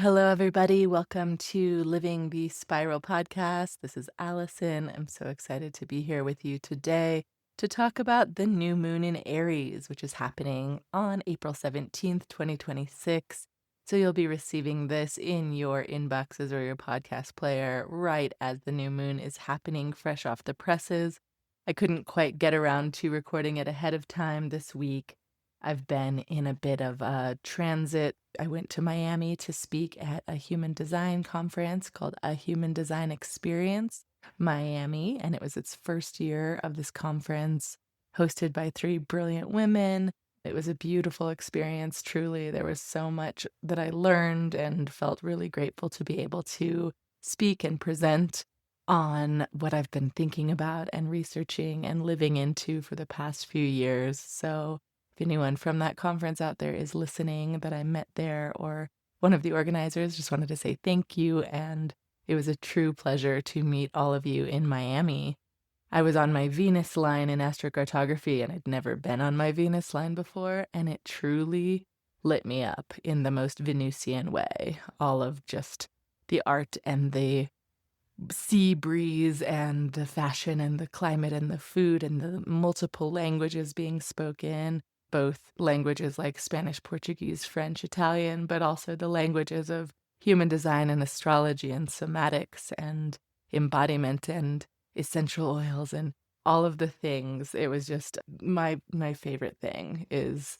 Hello, everybody. Welcome to Living the Spiral podcast. This is Allison. I'm so excited to be here with you today to talk about the new moon in Aries, which is happening on April 17th, 2026. So you'll be receiving this in your inboxes or your podcast player right as the new moon is happening, fresh off the presses. I couldn't quite get around to recording it ahead of time this week. I've been in a bit of a transit. I went to Miami to speak at a human design conference called A Human Design Experience Miami, and it was its first year of this conference, hosted by three brilliant women. It was a beautiful experience, truly. There was so much that I learned and felt really grateful to be able to speak and present on what I've been thinking about and researching and living into for the past few years. So if anyone from that conference out there is listening that I met there or one of the organizers, just wanted to say thank you. And it was a true pleasure to meet all of you in Miami. I was on my Venus line in astrocartography, and I'd never been on my Venus line before, and it truly lit me up in the most Venusian way. All of just the art and the sea breeze and the fashion and the climate and the food and the multiple languages being spoken, both languages like Spanish, Portuguese, French, Italian, but also the languages of human design and astrology and somatics and embodiment and essential oils and all of the things. It was just my favorite thing is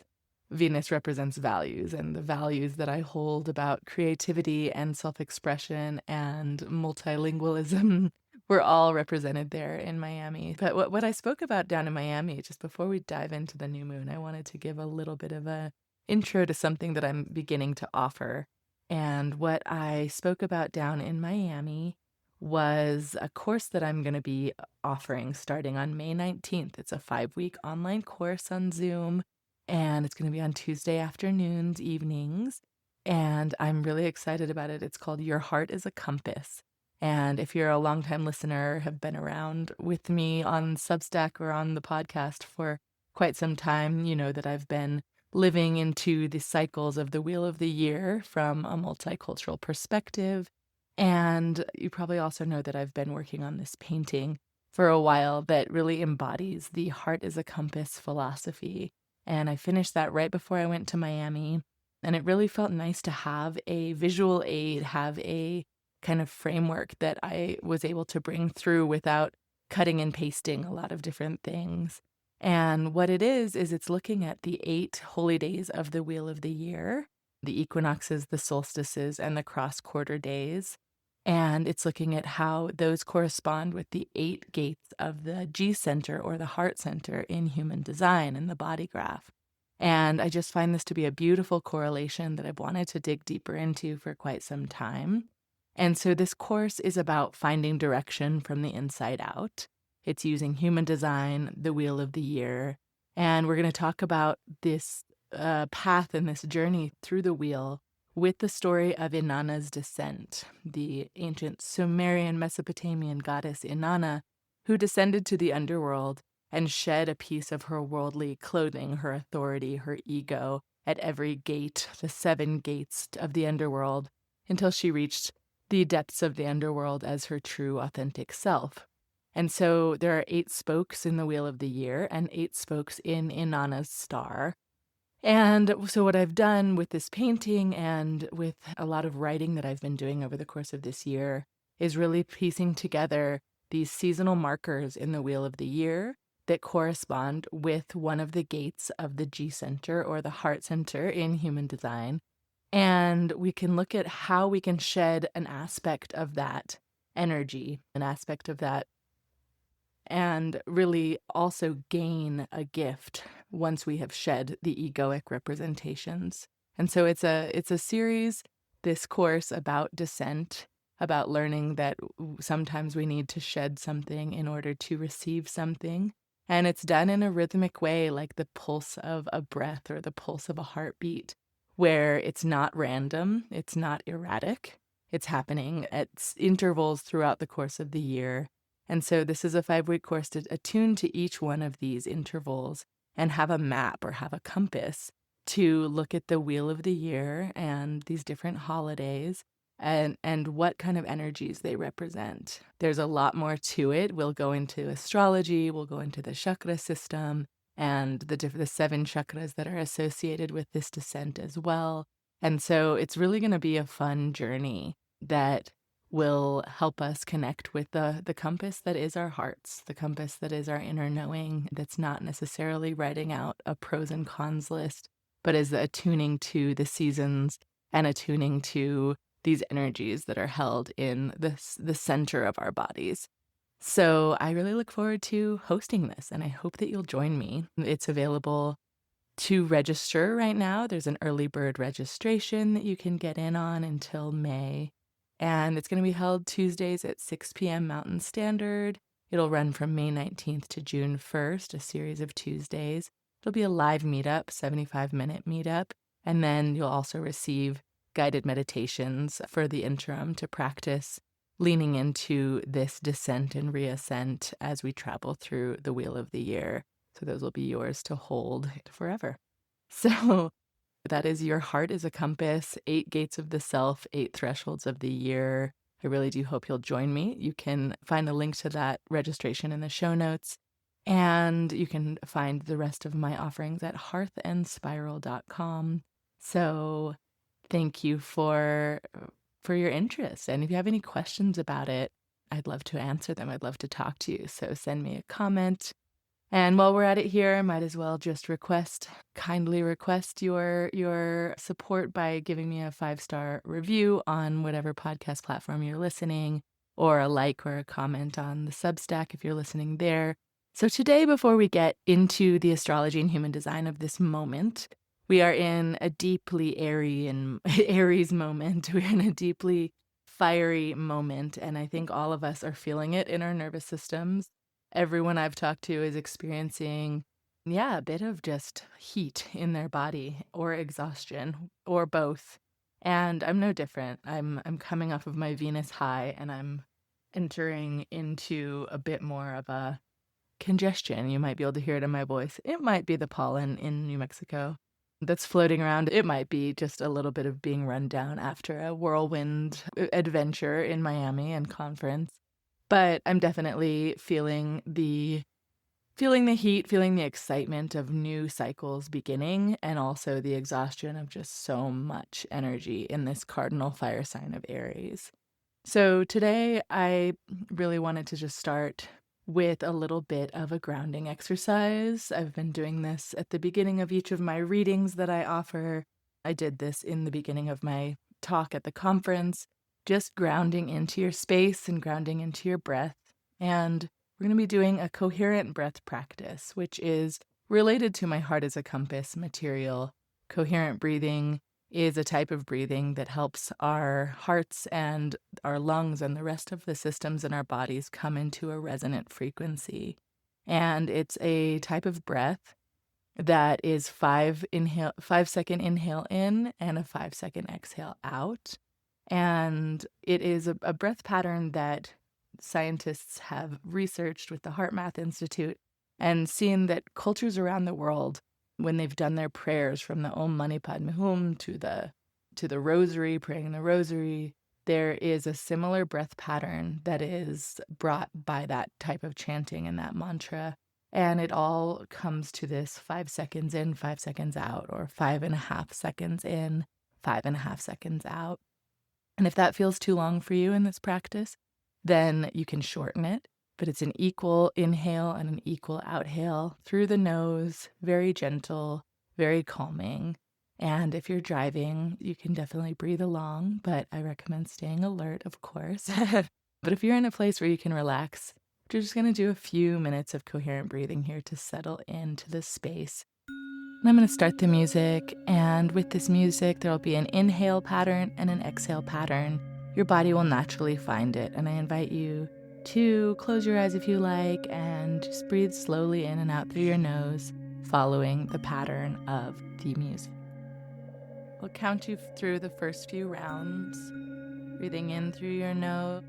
Venus represents values, and the values that I hold about creativity and self-expression and multilingualism were all represented there in Miami. But what I spoke about down in Miami, just before we dive into the new moon, I wanted to give a little bit of a intro to something that I'm beginning to offer. And what I spoke about down in Miami was a course that I'm going to be offering starting on May 19th. It's a 5-week online course on Zoom, and it's going to be on Tuesday afternoons, evenings, and I'm really excited about it. It's called Your Heart is a Compass. And if you're a longtime listener, have been around with me on Substack or on the podcast for quite some time, you know that I've been living into the cycles of the Wheel of the Year from a multicultural perspective. And you probably also know that I've been working on this painting for a while that really embodies the Heart is a Compass philosophy. And I finished that right before I went to Miami. And it really felt nice to have a visual aid, have a kind of framework that I was able to bring through without cutting and pasting a lot of different things. And what it is it's looking at the 8 holy days of the Wheel of the Year, the equinoxes, the solstices, and the cross-quarter days. And it's looking at how those correspond with the 8 gates of the G center or the heart center in human design and the body graph. And I just find this to be a beautiful correlation that I've wanted to dig deeper into for quite some time. And so this course is about finding direction from the inside out. It's using human design, the Wheel of the Year, and we're going to talk about this path and this journey through the wheel with the story of Inanna's descent, the ancient Sumerian Mesopotamian goddess Inanna, who descended to the underworld and shed a piece of her worldly clothing, her authority, her ego, at every gate, the 7 gates of the underworld, until she reached the depths of the underworld as her true, authentic self. And so there are 8 spokes in the Wheel of the Year and 8 spokes in Inanna's star. And so what I've done with this painting and with a lot of writing that I've been doing over the course of this year is really piecing together these seasonal markers in the Wheel of the Year that correspond with one of the gates of the G center or the heart center in human design. And we can look at how we can shed an aspect of that energy, an aspect of that, and really also gain a gift once we have shed the egoic representations. And so it's a series, this course about descent, about learning that sometimes we need to shed something in order to receive something. And it's done in a rhythmic way, like the pulse of a breath or the pulse of a heartbeat, where it's not random, it's not erratic, it's happening at intervals throughout the course of the year. And so this is a 5-week course to attune to each one of these intervals and have a map or have a compass to look at the wheel of the year and these different holidays and what kind of energies they represent. There's a lot more to it. We'll go into astrology, we'll go into the chakra system and the 7 chakras that are associated with this descent as well. And so it's really going to be a fun journey that will help us connect with the compass that is our hearts, the compass that is our inner knowing, that's not necessarily writing out a pros and cons list, but is attuning to the seasons and attuning to these energies that are held in the center of our bodies. So I really look forward to hosting this, and I hope that you'll join me. It's available to register right now. There's an early bird registration that you can get in on until May. And it's going to be held Tuesdays at 6 p.m. Mountain Standard. It'll run from May 19th to June 1st, a series of Tuesdays. It'll be a live meetup, 75-minute meetup. And then you'll also receive guided meditations for the interim to practice leaning into this descent and reascent as we travel through the wheel of the year. So those will be yours to hold forever. So that is Your Heart is a Compass, 8 Gates of the Self, 8 Thresholds of the Year. I really do hope you'll join me. You can find a link to that registration in the show notes. And you can find the rest of my offerings at hearthandspiral.com. So thank you for your interest. And if you have any questions about it, I'd love to answer them. I'd love to talk to you. So send me a comment. And while we're at it here, I might as well just kindly request your support by giving me a 5-star review on whatever podcast platform you're listening, or a like or a comment on the Substack if you're listening there. So today, before we get into the astrology and human design of this moment, we are in a deeply Aries moment. We're in a deeply fiery moment, and I think all of us are feeling it in our nervous systems. Everyone I've talked to is experiencing, a bit of just heat in their body or exhaustion or both. And I'm no different. I'm coming off of my Venus high, and I'm entering into a bit more of a congestion. You might be able to hear it in my voice. It might be the pollen in New Mexico that's floating around. It might be just a little bit of being run down after a whirlwind adventure in Miami and conference. But I'm definitely feeling the heat, feeling the excitement of new cycles beginning, and also the exhaustion of just so much energy in this cardinal fire sign of Aries. So today I really wanted to just start with a little bit of a grounding exercise. I've been doing this at the beginning of each of my readings that I offer. I did this in the beginning of my talk at the conference, just grounding into your space and grounding into your breath. And we're going to be doing a coherent breath practice, which is related to my Heart as a Compass material. Coherent breathing is a type of breathing that helps our hearts and our lungs and the rest of the systems in our bodies come into a resonant frequency. And it's a type of breath that is 5-second inhale in and a 5-second exhale out. And it is a breath pattern that scientists have researched with the HeartMath Institute and seen that cultures around the world, when they've done their prayers from the Om Mani Padme Hum to the rosary, praying the rosary, there is a similar breath pattern that is brought by that type of chanting and that mantra. And it all comes to this 5 seconds in, 5 seconds out, or 5.5 seconds in, 5.5 seconds out. And if that feels too long for you in this practice, then you can shorten it. But it's an equal inhale and an equal outhale through the nose, very gentle, very calming. And if you're driving, you can definitely breathe along, but I recommend staying alert, of course. But if you're in a place where you can relax, you're just going to do a few minutes of coherent breathing here to settle into this space. And I'm going to start the music, and with this music, there will be an inhale pattern and an exhale pattern. Your body will naturally find it, and I invite you to close your eyes if you like, and just breathe slowly in and out through your nose, following the pattern of the music. I'll count you through the first few rounds, breathing in through your nose,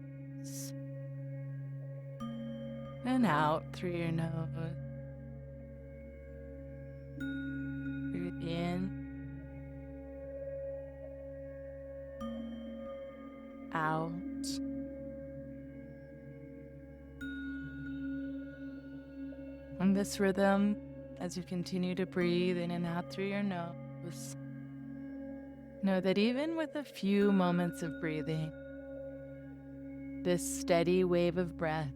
and out through your nose. Breathe in out. And this rhythm, as you continue to breathe in and out through your nose, know that even with a few moments of breathing, this steady wave of breath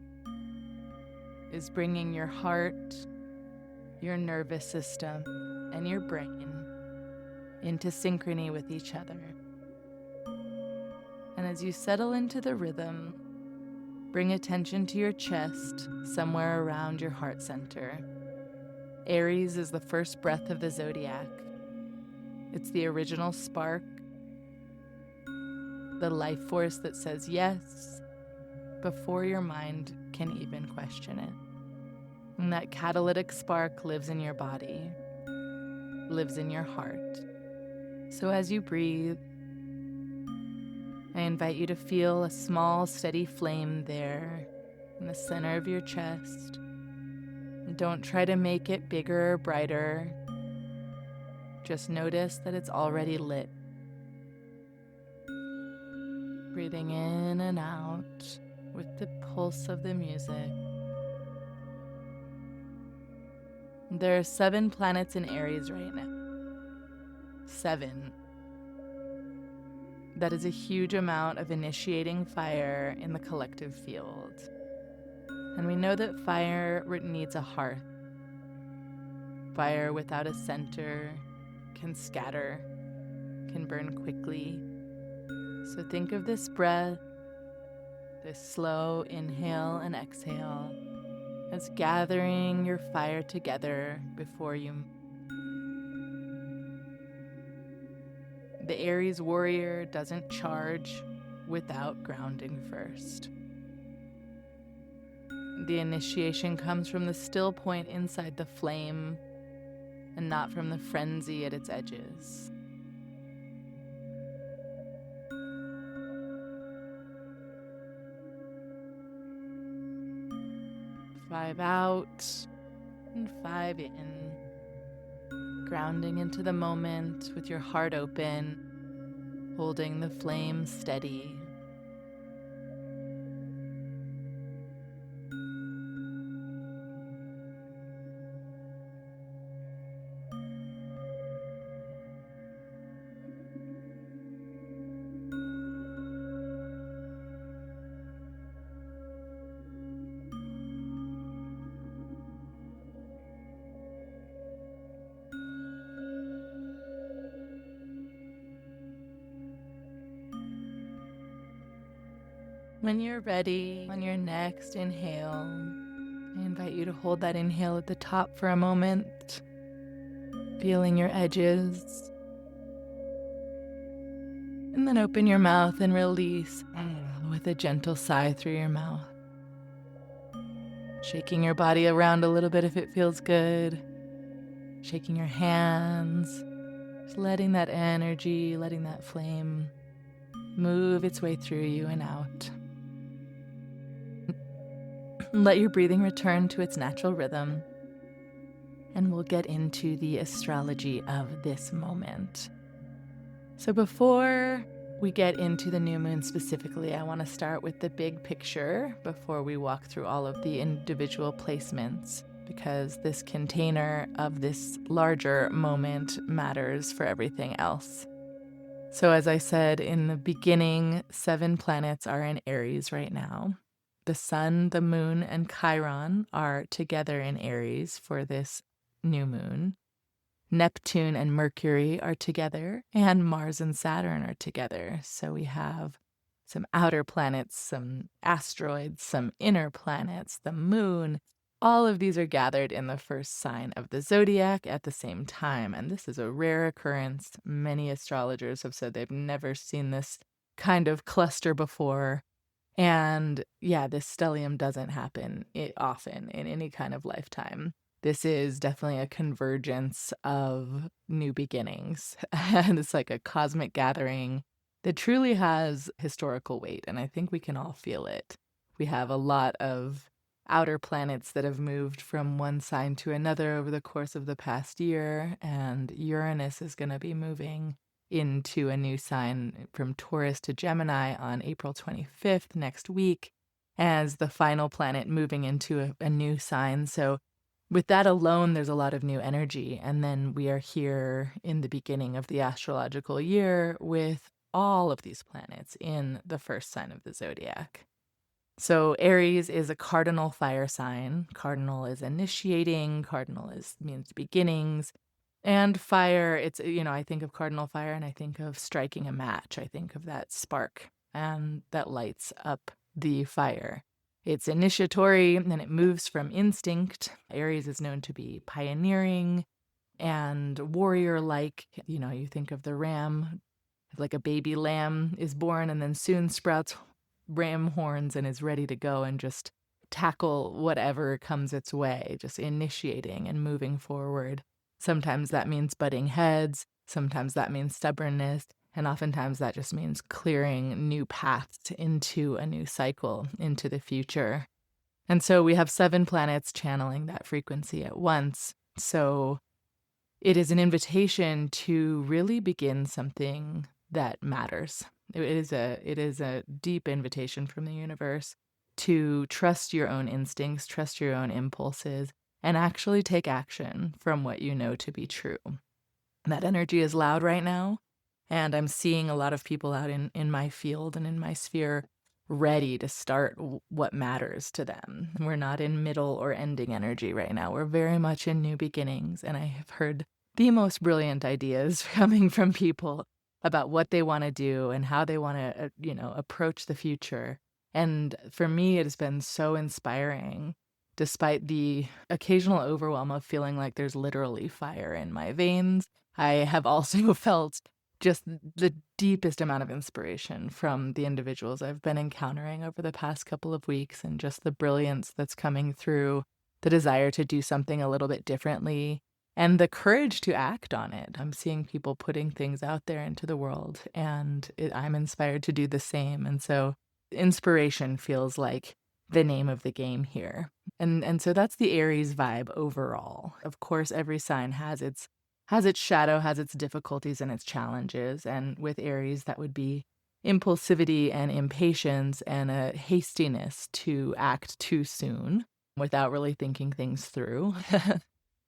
is bringing your heart, your nervous system, and your brain into synchrony with each other. And as you settle into the rhythm, bring attention to your chest, somewhere around your heart center. Aries is the first breath of the zodiac. It's the original spark, the life force that says yes before your mind can even question it. And that catalytic spark lives in your body, lives in your heart. So as you breathe, I invite you to feel a small, steady flame there in the center of your chest. And don't try to make it bigger or brighter. Just notice that it's already lit. Breathing in and out with the pulse of the music. There are 7 planets in Aries right now. 7. That is a huge amount of initiating fire in the collective field. And we know that fire needs a hearth. Fire without a center can scatter, can burn quickly. So think of this breath, this slow inhale and exhale, as gathering your fire together before you. The Aries warrior doesn't charge without grounding first. The initiation comes from the still point inside the flame and not from the frenzy at its edges. 5 out and 5 in. Grounding into the moment with your heart open, holding the flame steady. When you're ready, on your next inhale, I invite you to hold that inhale at the top for a moment, feeling your edges. And then open your mouth and release with a gentle sigh through your mouth. Shaking your body around a little bit if it feels good. Shaking your hands. Just letting that energy, letting that flame move its way through you and out. Let your breathing return to its natural rhythm, and we'll get into the astrology of this moment. So before we get into the new moon specifically, I want to start with the big picture before we walk through all of the individual placements, because this container of this larger moment matters for everything else. So as I said in the beginning, 7 planets are in Aries right now. The sun, the moon, and Chiron are together in Aries for this new moon. Neptune and Mercury are together, and Mars and Saturn are together. So we have some outer planets, some asteroids, some inner planets, the moon. All of these are gathered in the first sign of the zodiac at the same time. And this is a rare occurrence. Many astrologers have said they've never seen this kind of cluster before. And yeah, this stellium doesn't happen often in any kind of lifetime. This is definitely a convergence of new beginnings. And it's like a cosmic gathering that truly has historical weight. And I think we can all feel it. We have a lot of outer planets that have moved from one sign to another over the course of the past year. And Uranus is going to be moving into a new sign from Taurus to Gemini on April 25th next week as the final planet moving into a new sign. So with that alone, there's a lot of new energy. And then we are here in the beginning of the astrological year with all of these planets in the first sign of the zodiac. So Aries is a cardinal fire sign. Cardinal is initiating, means beginnings. And fire, I think of cardinal fire and I think of striking a match. I think of that spark and that lights up the fire. It's initiatory and it moves from instinct. Aries is known to be pioneering and warrior-like. You think of the ram, like a baby lamb is born and then soon sprouts ram horns and is ready to go and just tackle whatever comes its way, just initiating and moving forward. Sometimes that means butting heads, sometimes that means stubbornness, and oftentimes that just means clearing new paths into a new cycle, into the future. And so we have 7 planets channeling that frequency at once. So it is an invitation to really begin something that matters. It is a deep invitation from the universe to trust your own instincts, trust your own impulses, and actually take action from what you know to be true. That energy is loud right now, and I'm seeing a lot of people out in my field and in my sphere ready to start what matters to them. We're not in middle or ending energy right now. We're very much in new beginnings, and I have heard the most brilliant ideas coming from people about what they want to do and how they want to, approach the future. And for me, it has been so inspiring, despite the occasional overwhelm of feeling like there's literally fire in my veins. I have also felt just the deepest amount of inspiration from the individuals I've been encountering over the past couple of weeks, and just the brilliance that's coming through, the desire to do something a little bit differently, and the courage to act on it. I'm seeing people putting things out there into the world, and I'm inspired to do the same. And so inspiration feels like the name of the game here. And so that's the Aries vibe overall. Of course, every sign has its shadow, has its difficulties and its challenges. And with Aries, that would be impulsivity and impatience and a hastiness to act too soon without really thinking things through.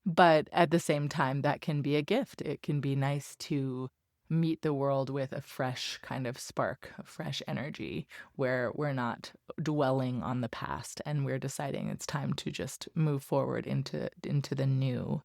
But at the same time, that can be a gift. It can be nice to meet the world with a fresh kind of spark, a fresh energy, where we're not dwelling on the past and we're deciding it's time to just move forward into the new.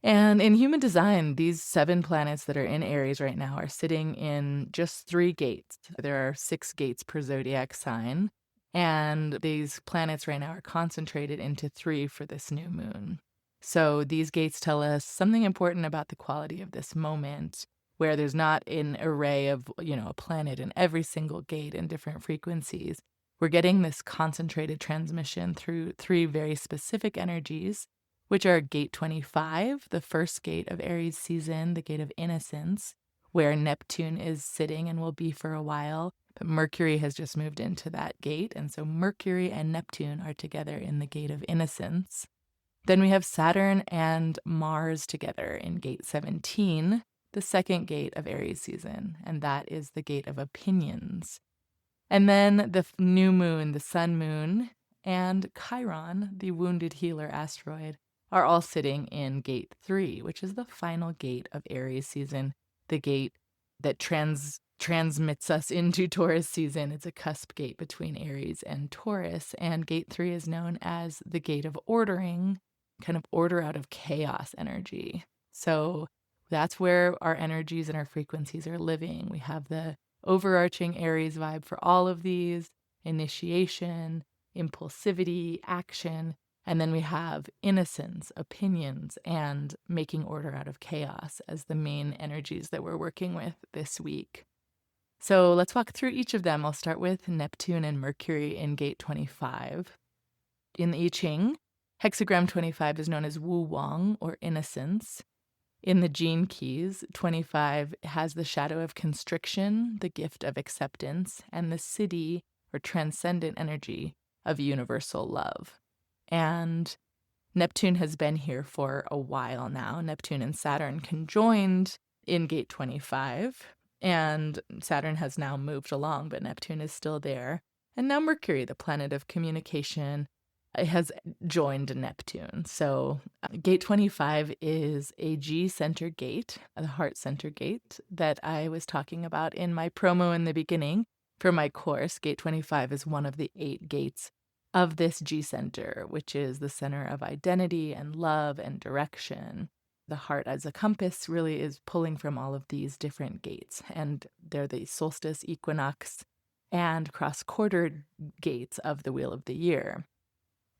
And in human design, these 7 planets that are in Aries right now are sitting in just 3 gates. There are 6 gates per zodiac sign, and these planets right now are concentrated into 3 for this new moon. So these gates tell us something important about the quality of this moment, where there's not an array of, a planet in every single gate in different frequencies. We're getting this concentrated transmission through 3 very specific energies, which are gate 25, the first gate of Aries season, the gate of innocence, where Neptune is sitting and will be for a while. But Mercury has just moved into that gate, and so Mercury and Neptune are together in the gate of innocence. Then we have Saturn and Mars together in gate 17, the second gate of Aries season, and that is the gate of opinions. And then the new moon, the sun moon, and Chiron, the wounded healer asteroid, are all sitting in gate 3, which is the final gate of Aries season, the gate that transmits us into Taurus season. It's a cusp gate between Aries and Taurus, and gate 3 is known as the gate of ordering, kind of order out of chaos energy. So that's where our energies and our frequencies are living. We have the overarching Aries vibe for all of these: initiation, impulsivity, action, and then we have innocence, opinions, and making order out of chaos as the main energies that we're working with this week. So let's walk through each of them. I'll start with Neptune and Mercury in gate 25. In the I Ching, hexagram 25 is known as Wu Wang, or innocence. In the gene keys, 25 has the shadow of constriction, the gift of acceptance, and the siddhi, or transcendent energy, of universal love. And Neptune has been here for a while now. Neptune and Saturn conjoined in gate 25. And Saturn has now moved along, but Neptune is still there. And now Mercury, the planet of communication, has joined Neptune. So gate 25 is a G center gate, the heart center gate that I was talking about in my promo in the beginning for my course. Gate 25 is one of the 8 gates of this G center, which is the center of identity and love and direction. The heart as a compass really is pulling from all of these different gates, and they're the solstice, equinox, and cross-quarter gates of the wheel of the year.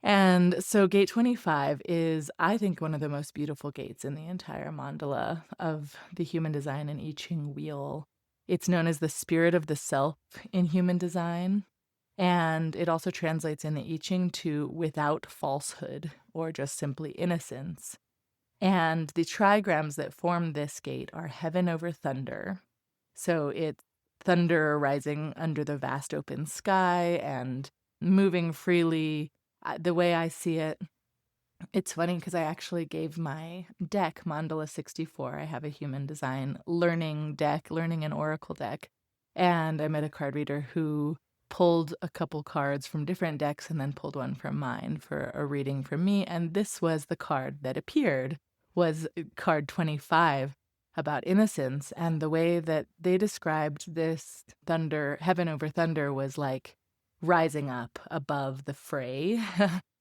And so gate 25 is, I think, one of the most beautiful gates in the entire mandala of the human design and I Ching wheel. It's known as the spirit of the self in human design, and it also translates in the I Ching to without falsehood, or just simply innocence. And the trigrams that form this gate are heaven over thunder. So it's thunder rising under the vast open sky and moving freely. The way I see it, it's funny because I actually gave my deck, Mandala 64. I have a human design learning and oracle deck. And I met a card reader who pulled a couple cards from different decks and then pulled one from mine for a reading from me. And this was the card that appeared, was card 25, about innocence. And the way that they described this thunder, heaven over thunder, was like rising up above the fray.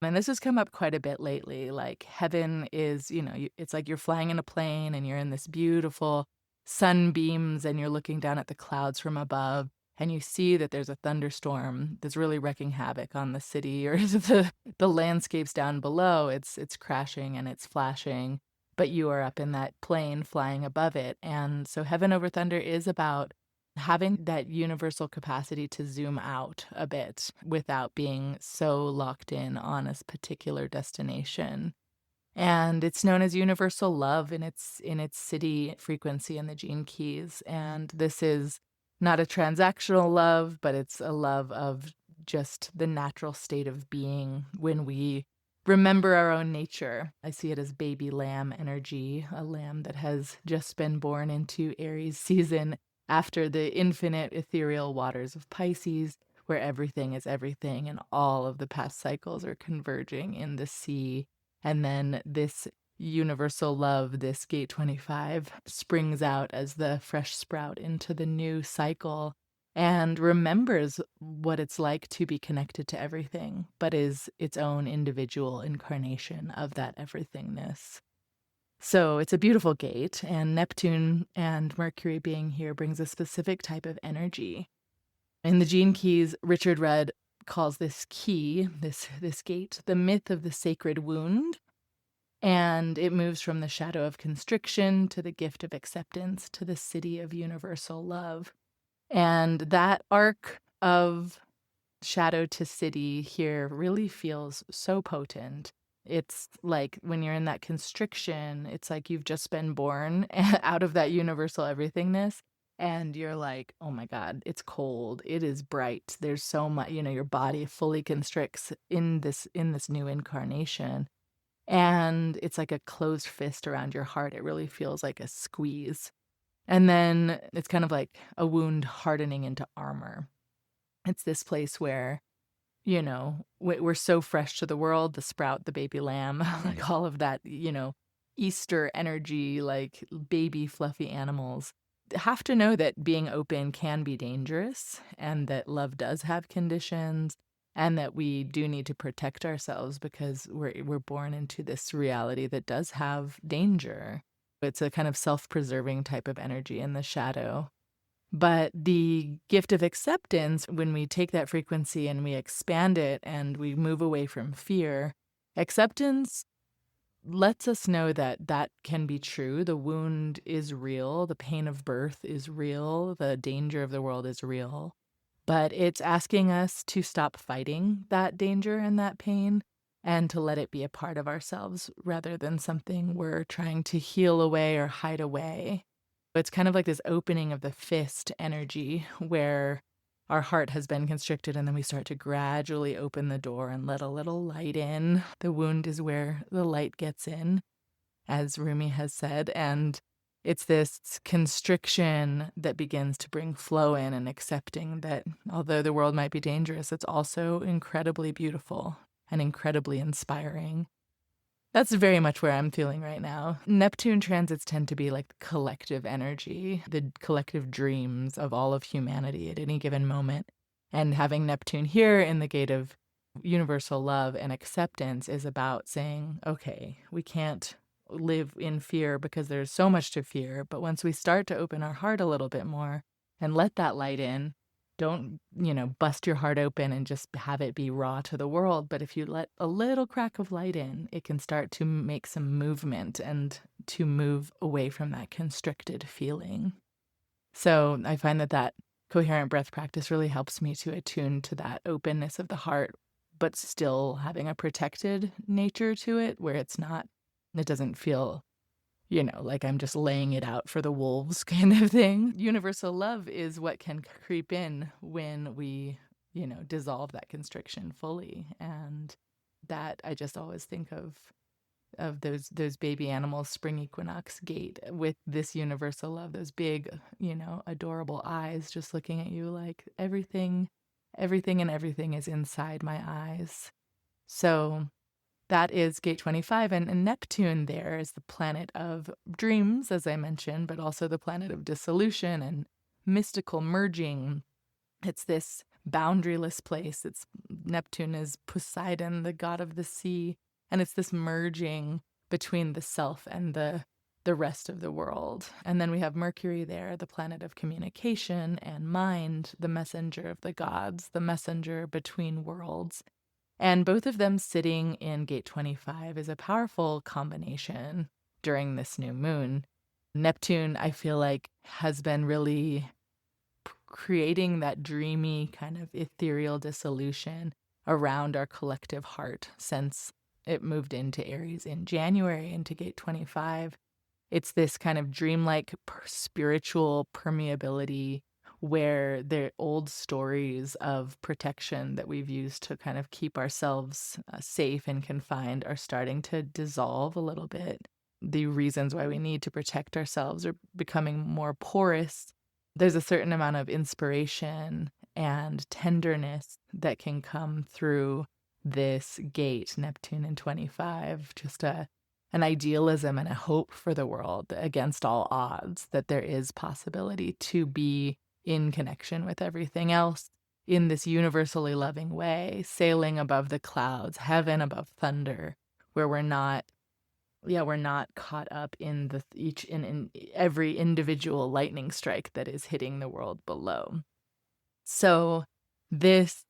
And this has come up quite a bit lately. Like heaven is, it's like you're flying in a plane and you're in this beautiful sunbeams and you're looking down at the clouds from above and you see that there's a thunderstorm that's really wreaking havoc on the city or the landscapes down below. It's crashing and it's flashing, but you are up in that plane flying above it. And so heaven over thunder is about having that universal capacity to zoom out a bit without being so locked in on a particular destination. And it's known as universal love in its siddhi frequency in the gene keys. And this is not a transactional love, but it's a love of just the natural state of being when we remember our own nature. I see it as baby lamb energy, a lamb that has just been born into Aries season after the infinite ethereal waters of Pisces, where everything is everything and all of the past cycles are converging in the sea. And then this universal love, this gate 25, springs out as the fresh sprout into the new cycle and remembers what it's like to be connected to everything, but is its own individual incarnation of that everythingness. So it's a beautiful gate, and Neptune and Mercury being here brings a specific type of energy. In the Gene Keys, Richard Rudd calls this key, this gate, the myth of the sacred wound. And it moves from the shadow of constriction to the gift of acceptance to the siddhi of universal love. And that arc of shadow to siddhi here really feels so potent. It's like when you're in that constriction, it's like you've just been born out of that universal everythingness. And you're like, oh my God, it's cold. It is bright. There's so much, your body fully constricts in this new incarnation. And it's like a closed fist around your heart. It really feels like a squeeze. And then it's kind of like a wound hardening into armor. It's this place where, we're so fresh to the world, the sprout, the baby lamb, like all of that, Easter energy, like baby fluffy animals. Have to know that being open can be dangerous and that love does have conditions and that we do need to protect ourselves because we're born into this reality that does have danger. It's a kind of self-preserving type of energy in the shadow. But the gift of acceptance, when we take that frequency and we expand it and we move away from fear, acceptance lets us know that that can be true. The wound is real. The pain of birth is real. The danger of the world is real. But it's asking us to stop fighting that danger and that pain and to let it be a part of ourselves rather than something we're trying to heal away or hide away. It's kind of like this opening of the fist energy where our heart has been constricted and then we start to gradually open the door and let a little light in. The wound is where the light gets in, as Rumi has said, and It's this constriction that begins to bring flow in, and accepting that although the world might be dangerous, it's also incredibly beautiful and incredibly inspiring. That's very much where I'm feeling right now. Neptune transits tend to be like the collective energy, the collective dreams of all of humanity at any given moment. And having Neptune here in the gate of universal love and acceptance is about saying, okay, we can't live in fear because there's so much to fear. But once we start to open our heart a little bit more and let that light in, don't, bust your heart open and just have it be raw to the world. But if you let a little crack of light in, it can start to make some movement and to move away from that constricted feeling. So I find that coherent breath practice really helps me to attune to that openness of the heart, but still having a protected nature to it where it doesn't feel like I'm just laying it out for the wolves kind of thing. Universal love is what can creep in when we, dissolve that constriction fully. And that I just always think of those baby animals, spring equinox gate with this universal love, those big, adorable eyes just looking at you like everything and everything is inside my eyes. So that is gate 25, and Neptune there is the planet of dreams, as I mentioned, but also the planet of dissolution and mystical merging. It's this boundaryless place. Neptune is Poseidon, the god of the sea, and it's this merging between the self and the rest of the world. And then we have Mercury there, the planet of communication and mind, the messenger of the gods, the messenger between worlds. And both of them sitting in gate 25 is a powerful combination during this new moon. Neptune, I feel like, has been really creating that dreamy kind of ethereal dissolution around our collective heart since it moved into Aries in January into gate 25. It's this kind of dreamlike spiritual permeability where the old stories of protection that we've used to kind of keep ourselves safe and confined are starting to dissolve a little bit. The reasons why we need to protect ourselves are becoming more porous. There's a certain amount of inspiration and tenderness that can come through this gate, Neptune in 25, just an idealism and a hope for the world against all odds, that there is possibility to be in connection with everything else in this universally loving way, sailing above the clouds, heaven above thunder, where we're not caught up in in every individual lightning strike that is hitting the world below. So this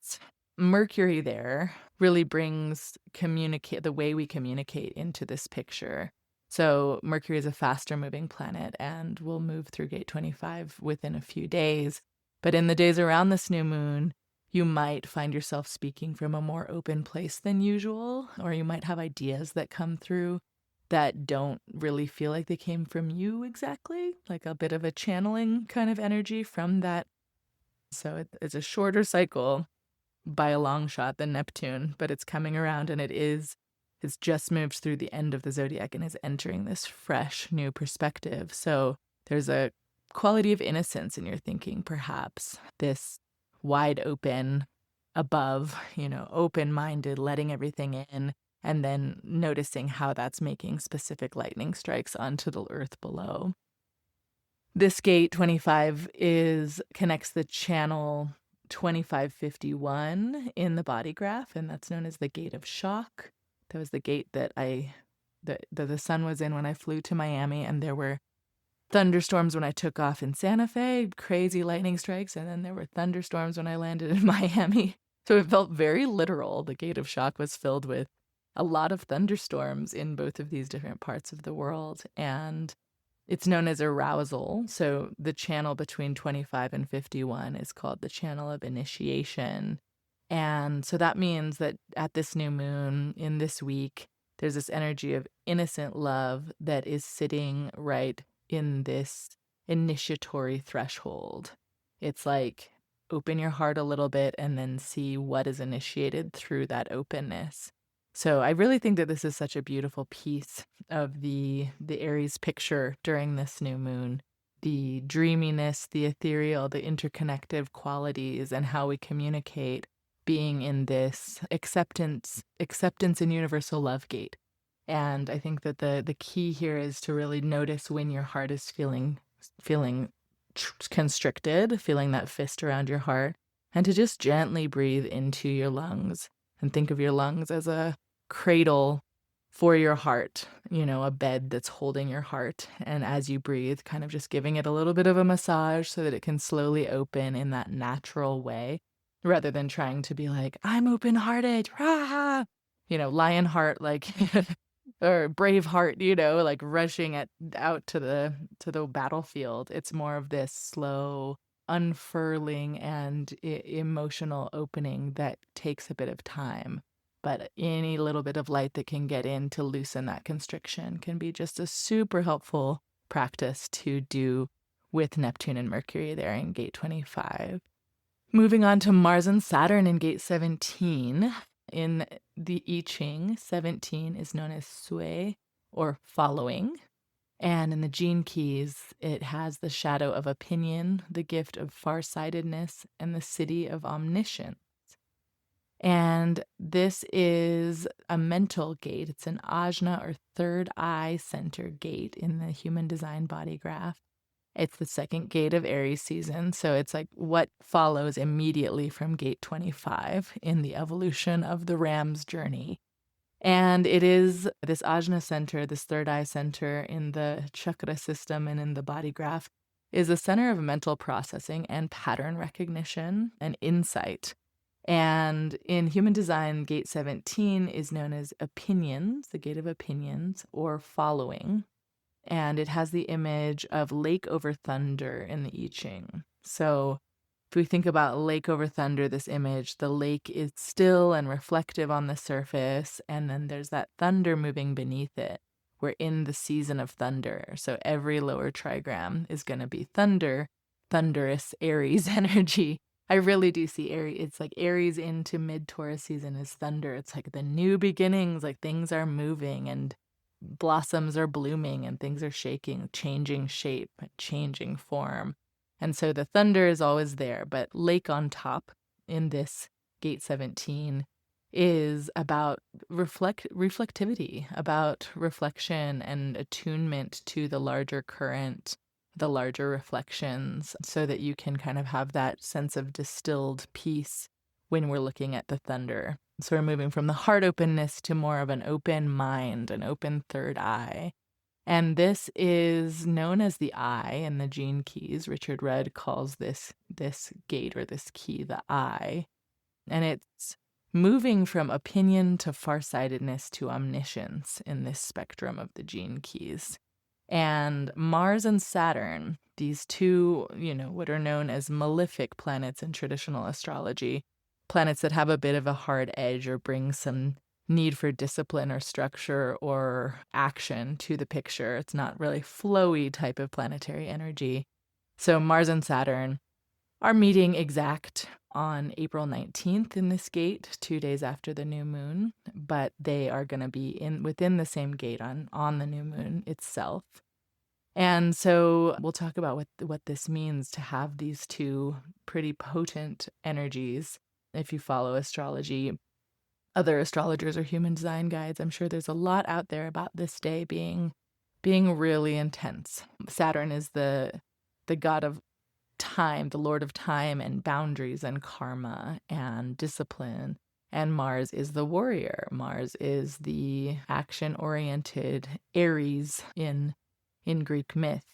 Mercury there really brings the way we communicate into this picture. So Mercury is a faster moving planet and will move through gate 25 within a few days. But in the days around this new moon, you might find yourself speaking from a more open place than usual, or you might have ideas that come through that don't really feel like they came from you exactly, like a bit of a channeling kind of energy from that. So it's a shorter cycle by a long shot than Neptune, but it's coming around, and it's just moved through the end of the zodiac and is entering this fresh new perspective. So there's a quality of innocence in your thinking, perhaps, this wide open above, open-minded, letting everything in, and then noticing how that's making specific lightning strikes onto the earth below. This gate 25 connects the channel 2551 in the body graph, and that's known as the gate of shock. That was the gate that the sun was in when I flew to Miami, and there were thunderstorms when I took off in Santa Fe, crazy lightning strikes, and then there were thunderstorms when I landed in Miami. So it felt very literal. The gate of shock was filled with a lot of thunderstorms in both of these different parts of the world, and it's known as arousal. So the channel between 25 and 51 is called the channel of initiation. And so that means that at this new moon in this week, there's this energy of innocent love that is sitting right in this initiatory threshold. It's like open your heart a little bit and then see what is initiated through that openness. So I really think that this is such a beautiful piece of the Aries picture during this new moon. The dreaminess, the ethereal, the interconnected qualities, and how we communicate being in this acceptance and universal love gate. And I think that the key here is to really notice when your heart is feeling constricted, feeling that fist around your heart, and to just gently breathe into your lungs and think of your lungs as a cradle for your heart, a bed that's holding your heart. And as you breathe, kind of just giving it a little bit of a massage so that it can slowly open in that natural way, rather than trying to be like, I'm open-hearted, rah! Lion heart, like, or brave heart, like rushing out to the battlefield. It's more of this slow unfurling and emotional opening that takes a bit of time. But any little bit of light that can get in to loosen that constriction can be just a super helpful practice to do with Neptune and Mercury there in gate 25. Moving on to Mars and Saturn in gate 17. In the I Ching, 17 is known as sui, or following. And in the gene keys, it has the shadow of opinion, the gift of farsightedness, and the siddhi of omniscience. And this is a mental gate. It's an ajna, or third eye center gate in the human design body graph. It's the second gate of Aries season. So it's like what follows immediately from gate 25 in the evolution of the ram's journey. And it is this ajna center, this third eye center in the chakra system and in the body graph, is a center of mental processing and pattern recognition and insight. And in human design, gate 17 is known as opinions, the gate of opinions, or following. And it has the image of lake over thunder in the I Ching. So if we think about lake over thunder, this image, the lake is still and reflective on the surface, and then there's that thunder moving beneath it. We're in the season of thunder. So every lower trigram is going to be thunder, thunderous Aries energy. I really do see Aries. It's like Aries into mid-Taurus season is thunder. It's like the new beginnings, like things are moving and blossoms are blooming and things are shaking, changing shape, changing form. And so the thunder is always there, but lake on top in this gate 17 is about reflectivity, about reflection and attunement to the larger current, the larger reflections, so that you can kind of have that sense of distilled peace when we're looking at the thunder. So we're moving from the heart openness to more of an open mind, an open third eye. And this is known as the eye in the gene keys. Richard Rudd calls this gate or this key the eye. And it's moving from opinion to farsightedness to omniscience in this spectrum of the gene keys. And Mars and Saturn, these two, what are known as malefic planets in traditional astrology, planets that have a bit of a hard edge or bring some need for discipline or structure or action to the picture. It's not really flowy type of planetary energy. So Mars and Saturn are meeting exact on April 19th in this gate, 2 days after the new moon, but they are going to be within the same gate on the new moon itself. And so we'll talk about what this means to have these two pretty potent energies. If you follow astrology, other astrologers or human design guides, I'm sure there's a lot out there about this day being really intense. Saturn is the god of time, the lord of time and boundaries and karma and discipline. And Mars is the warrior. Mars is the action-oriented Aries in Greek myth,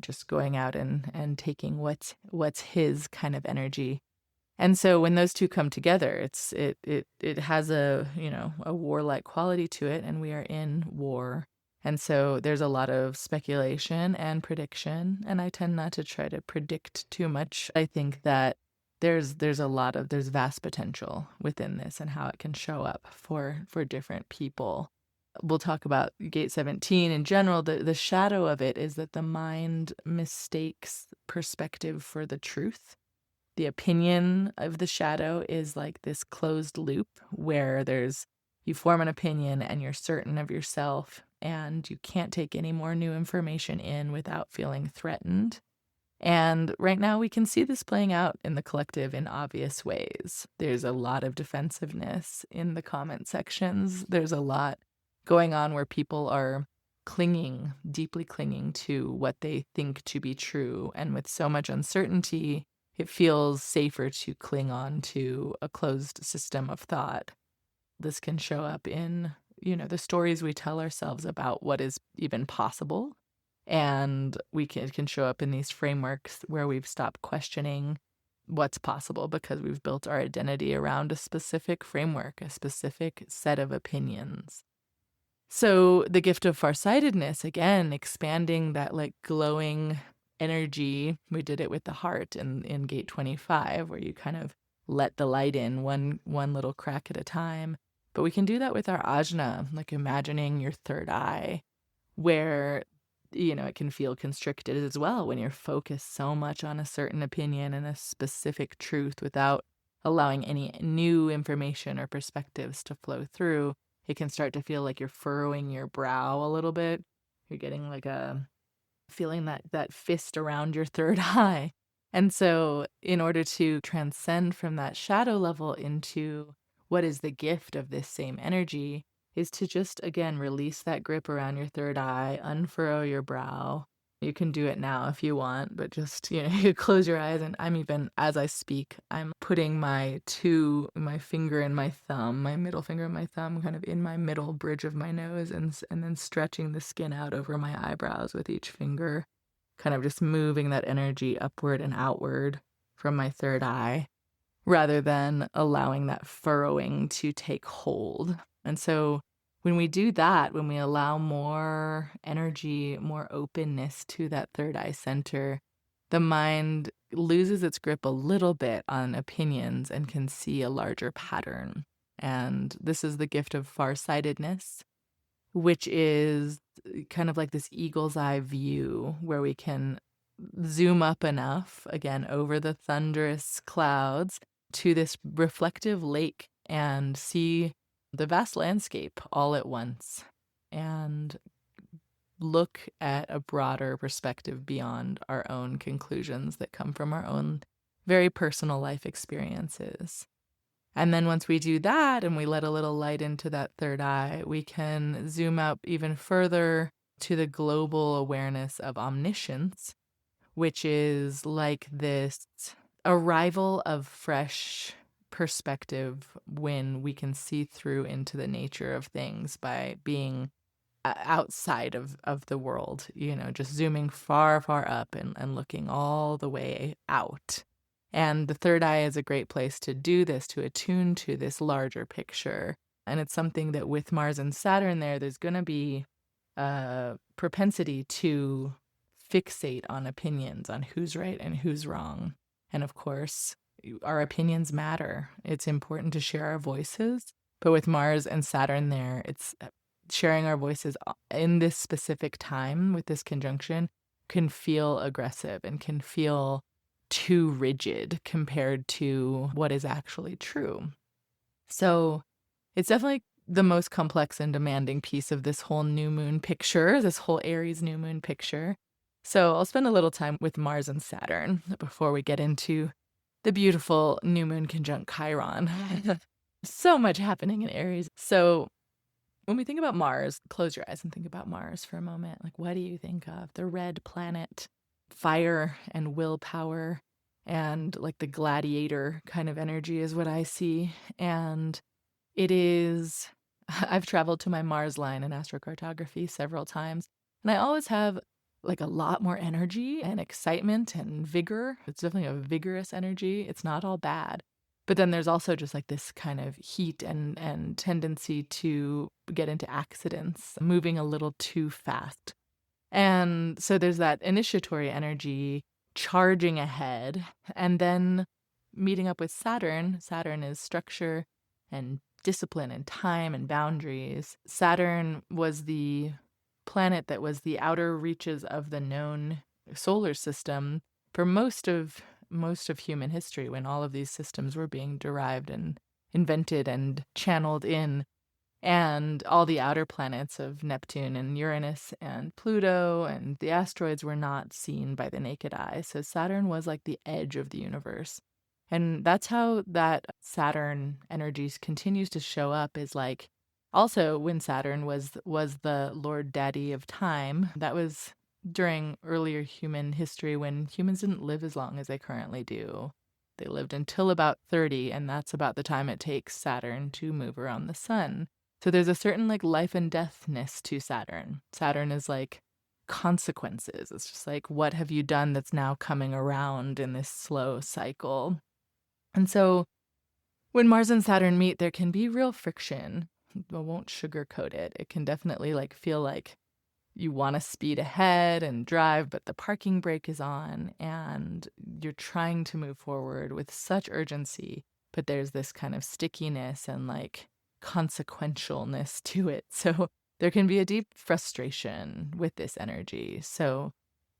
just going out and taking what's his kind of energy. And so when those two come together, it has a warlike quality to it, and we are in war. And so there's a lot of speculation and prediction, and I tend not to try to predict too much. I think that there's vast potential within this and how it can show up for different people. We'll talk about gate 17 in general. The shadow of it is that the mind mistakes perspective for the truth. The opinion of the shadow is like this closed loop where there's You form an opinion and you're certain of yourself, and you can't take any more new information in without feeling threatened. And right now we can see this playing out in the collective in obvious ways. There's a lot of defensiveness in the comment sections. There's a lot going on where people are clinging, deeply clinging to what they think to be true. And with so much uncertainty, it feels safer to cling on to a closed system of thought. This can show up in, the stories we tell ourselves about what is even possible. And it can show up in these frameworks where we've stopped questioning what's possible because we've built our identity around a specific framework, a specific set of opinions. So the gift of farsightedness, again, expanding that like glowing energy. We did it with the heart in Gate 25, where you kind of let the light in one little crack at a time. But we can do that with our ajna, like imagining your third eye, where, it can feel constricted as well when you're focused so much on a certain opinion and a specific truth without allowing any new information or perspectives to flow through. It can start to feel like you're furrowing your brow a little bit. You're getting like feeling that fist around your third eye. And so in order to transcend from that shadow level into what is the gift of this same energy is to just, again, release that grip around your third eye, unfurrow your brow. You can do it now if you want, but just, you close your eyes. And I'm even, as I speak, I'm putting my finger and my thumb, my middle finger and my thumb kind of in my middle bridge of my nose and then stretching the skin out over my eyebrows with each finger, kind of just moving that energy upward and outward from my third eye, rather than allowing that furrowing to take hold. And so when we do that, when we allow more energy, more openness to that third eye center, the mind loses its grip a little bit on opinions and can see a larger pattern. And this is the gift of farsightedness, which is kind of like this eagle's eye view where we can zoom up enough, again, over the thunderous clouds to this reflective lake and see the vast landscape all at once and look at a broader perspective beyond our own conclusions that come from our own very personal life experiences. And then once we do that and we let a little light into that third eye, we can zoom out even further to the global awareness of omniscience, which is like this arrival of fresh perspective when we can see through into the nature of things by being outside of the world, just zooming far, far up and looking all the way out. And the third eye is a great place to do this, to attune to this larger picture. And it's something that with Mars and Saturn there's going to be a propensity to fixate on opinions, on who's right and who's wrong. And of course, our opinions matter. It's important to share our voices. But with Mars and Saturn there, it's sharing our voices in this specific time with this conjunction can feel aggressive and can feel too rigid compared to what is actually true. So it's definitely the most complex and demanding piece of this whole new moon picture, this whole Aries new moon picture. So I'll spend a little time with Mars and Saturn before we get into the beautiful new moon conjunct Chiron. So much happening in Aries. So when we think about Mars, close your eyes and think about Mars for a moment. Like, what do you think of? The red planet, fire and willpower, and like the gladiator kind of energy is what I see. And it is, I've traveled to my Mars line in astrocartography several times, and I always have like a lot more energy and excitement and vigor. It's definitely a vigorous energy. It's not all bad. But then there's also just like this kind of heat and tendency to get into accidents, moving a little too fast. And so there's that initiatory energy charging ahead. And then meeting up with Saturn. Saturn is structure and discipline and time and boundaries. Saturn was the planet that was the outer reaches of the known solar system for most of human history, when all of these systems were being derived and invented and channeled in. And all the outer planets of Neptune and Uranus and Pluto and the asteroids were not seen by the naked eye. So Saturn was like the edge of the universe. And that's how that Saturn energies continues to show up, is like also when Saturn was the Lord Daddy of time. That was during earlier human history when humans didn't live as long as they currently do. They lived until about 30, and that's about the time it takes Saturn to move around the sun. So there's a certain like life and deathness to Saturn. Saturn is like consequences. It's just like, what have you done that's now coming around in this slow cycle? And so when Mars and Saturn meet, there can be real friction. I won't sugarcoat it. It can definitely like feel like you want to speed ahead and drive, but the parking brake is on and you're trying to move forward with such urgency, but there's this kind of stickiness and like consequentialness to it. So there can be a deep frustration with this energy. So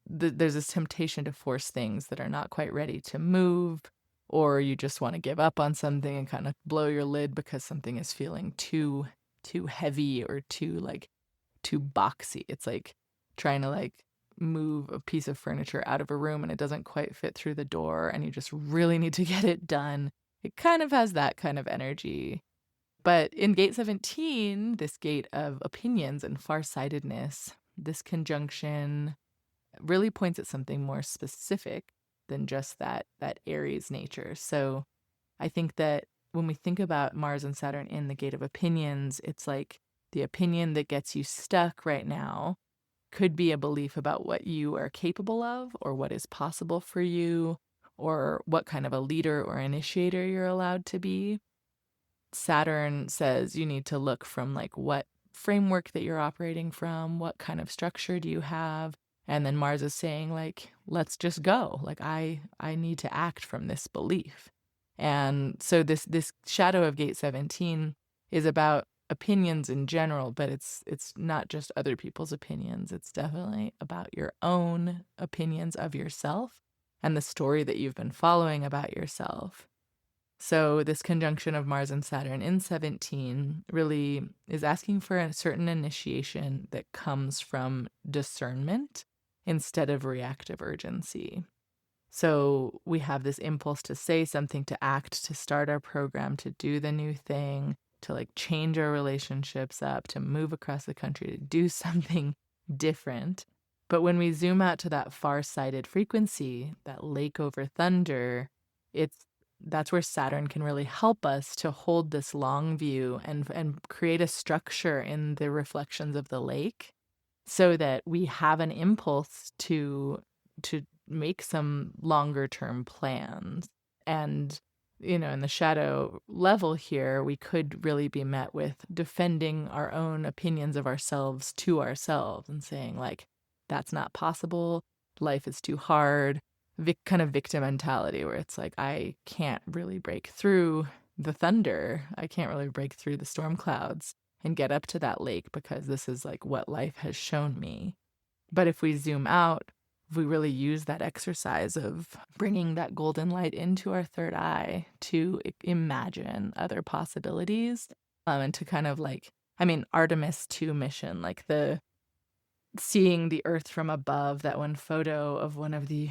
there's this temptation to force things that are not quite ready to move, or you just want to give up on something and kind of blow your lid because something is feeling too heavy or too boxy. It's like trying to like move a piece of furniture out of a room and it doesn't quite fit through the door and you just really need to get it done. It kind of has that kind of energy. But in gate 17, this gate of opinions and farsightedness, this conjunction really points at something more specific than just that Aries nature. So I think that when we think about Mars and Saturn in the gate of opinions, it's like the opinion that gets you stuck right now could be a belief about what you are capable of or what is possible for you or what kind of a leader or initiator you're allowed to be. Saturn says you need to look from like what framework that you're operating from, what kind of structure do you have? And then Mars is saying like, let's just go. Like I need to act from this belief. And so this shadow of gate 17 is about opinions in general, but it's not just other people's opinions. It's definitely about your own opinions of yourself and the story that you've been following about yourself. So this conjunction of Mars and Saturn in 17 really is asking for a certain initiation that comes from discernment instead of reactive urgency. So we have this impulse to say something, to act, to start our program, to do the new thing, to like change our relationships up, to move across the country, to do something different. But when we zoom out to that far-sighted frequency, that lake over thunder, that's where Saturn can really help us to hold this long view and create a structure in the reflections of the lake so that we have an impulse to make some longer term plans. And, in the shadow level here, we could really be met with defending our own opinions of ourselves to ourselves and saying like, that's not possible. Life is too hard. Kind of victim mentality where it's like, I can't really break through the thunder. I can't really break through the storm clouds and get up to that lake because this is like what life has shown me. But if we zoom out, if we really use that exercise of bringing that golden light into our third eye to imagine other possibilities, and to kind of like, Artemis 2 mission, like the seeing the Earth from above, that one photo of one of the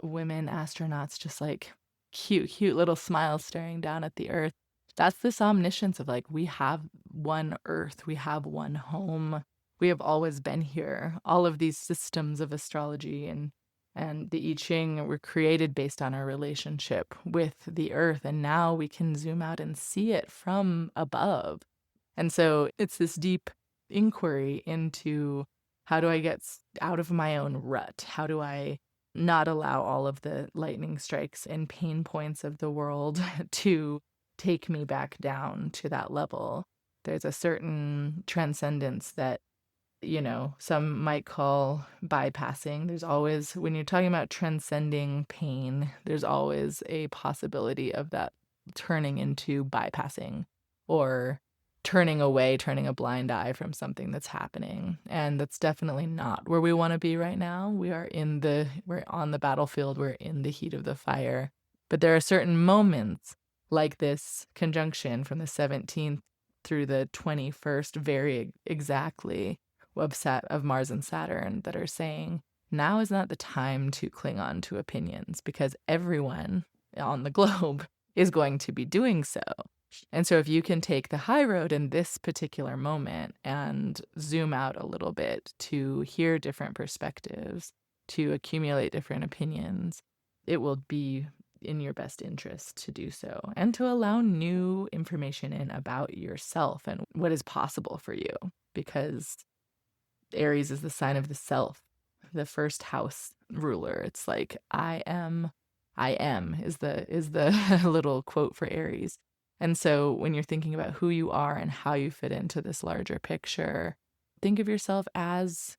women astronauts just like cute little smiles staring down at the Earth. That's this omniscience of like, we have one Earth, we have one home, we have always been here. All of these systems of astrology and the I Ching were created based on our relationship with the Earth, and now we can zoom out and see it from above. And so it's this deep inquiry into, how do I get out of my own rut? How do I not allow all of the lightning strikes and pain points of the world to take me back down to that level? There's a certain transcendence that, some might call bypassing. There's always, when you're talking about transcending pain, there's always a possibility of that turning into bypassing or turning away, turning a blind eye from something that's happening. And that's definitely not where we want to be right now. We're on the battlefield, we're in the heat of the fire. But there are certain moments like this conjunction from the 17th through the 21st very exactly of Mars and Saturn that are saying now is not the time to cling on to opinions because everyone on the globe is going to be doing so. And so if you can take the high road in this particular moment and zoom out a little bit to hear different perspectives, to accumulate different opinions, it will be in your best interest to do so and to allow new information in about yourself and what is possible for you, because Aries is the sign of the self, the first house ruler. It's like I am is the little quote for Aries. And so when you're thinking about who you are and how you fit into this larger picture, think of yourself as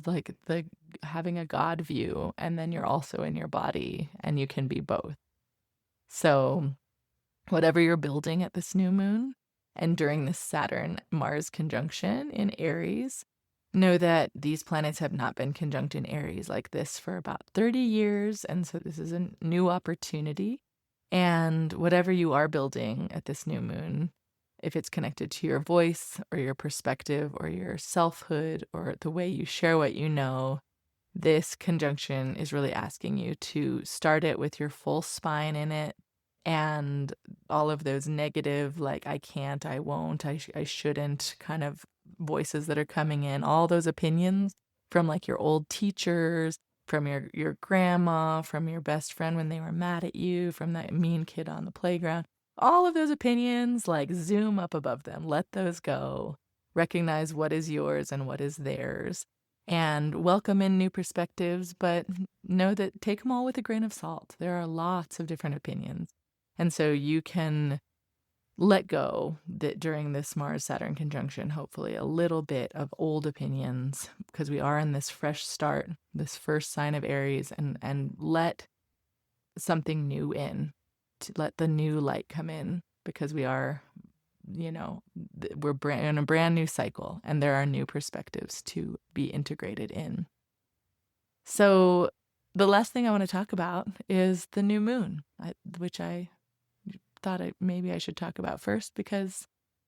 like the having a God view, and then you're also in your body and you can be both. So whatever you're building at this new moon and during this Saturn Mars conjunction in Aries, know that these planets have not been conjunct in Aries like this for about 30 years. And so this is a new opportunity. And whatever you are building at this new moon, if it's connected to your voice or your perspective or your selfhood or the way you share what you know, this conjunction is really asking you to start it with your full spine in it. And all of those negative, like, I can't, I won't, I shouldn't kind of voices that are coming in, all those opinions from like your old teachers, from your grandma, from your best friend when they were mad at you, from that mean kid on the playground. All of those opinions, like, zoom up above them. Let those go. Recognize what is yours and what is theirs. And welcome in new perspectives, but know that take them all with a grain of salt. There are lots of different opinions. And so you can let go that during this Mars-Saturn conjunction, hopefully a little bit of old opinions, because we are in this fresh start, this first sign of Aries, and let something new in, to let the new light come in, because we are, we're in a brand new cycle, and there are new perspectives to be integrated in. So the last thing I want to talk about is the new moon, which I thought maybe I should talk about first because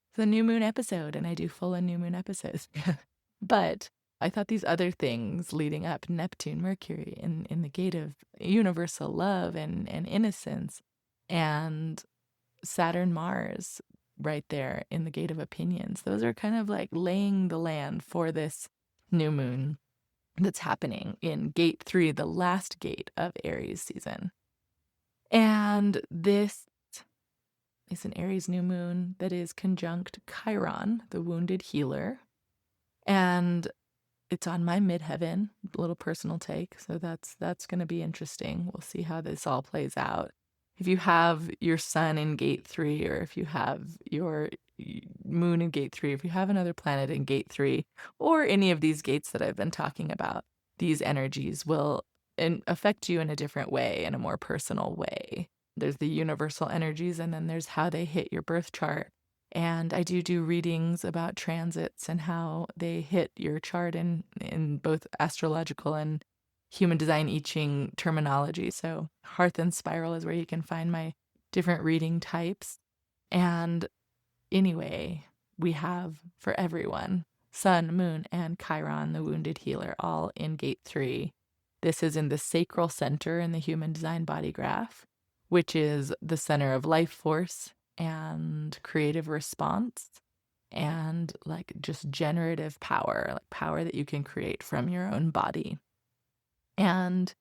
it's a new moon episode and I do full on new moon episodes. But I thought these other things leading up, Neptune, Mercury in the gate of universal love and innocence, and Saturn, Mars right there in the gate of opinions. Those are kind of like laying the land for this new moon that's happening in gate 3, the last gate of Aries season. And this is an Aries new moon that is conjunct Chiron, the wounded healer. And it's on my midheaven, a little personal take. So that's going to be interesting. We'll see how this all plays out. If you have your sun in gate 3, or if you have your moon in gate 3, if you have another planet in gate 3, or any of these gates that I've been talking about, these energies will affect you in a different way, in a more personal way. There's the universal energies, and then there's how they hit your birth chart. And I do readings about transits and how they hit your chart in both astrological and human design I Ching terminology. So Hearth and Spiral is where you can find my different reading types. And anyway, we have for everyone Sun, Moon, and Chiron, the wounded healer, all in gate 3. This is in the sacral center in the human design body graph, which is the center of life force and creative response and like just generative power, like power that you can create from your own body. And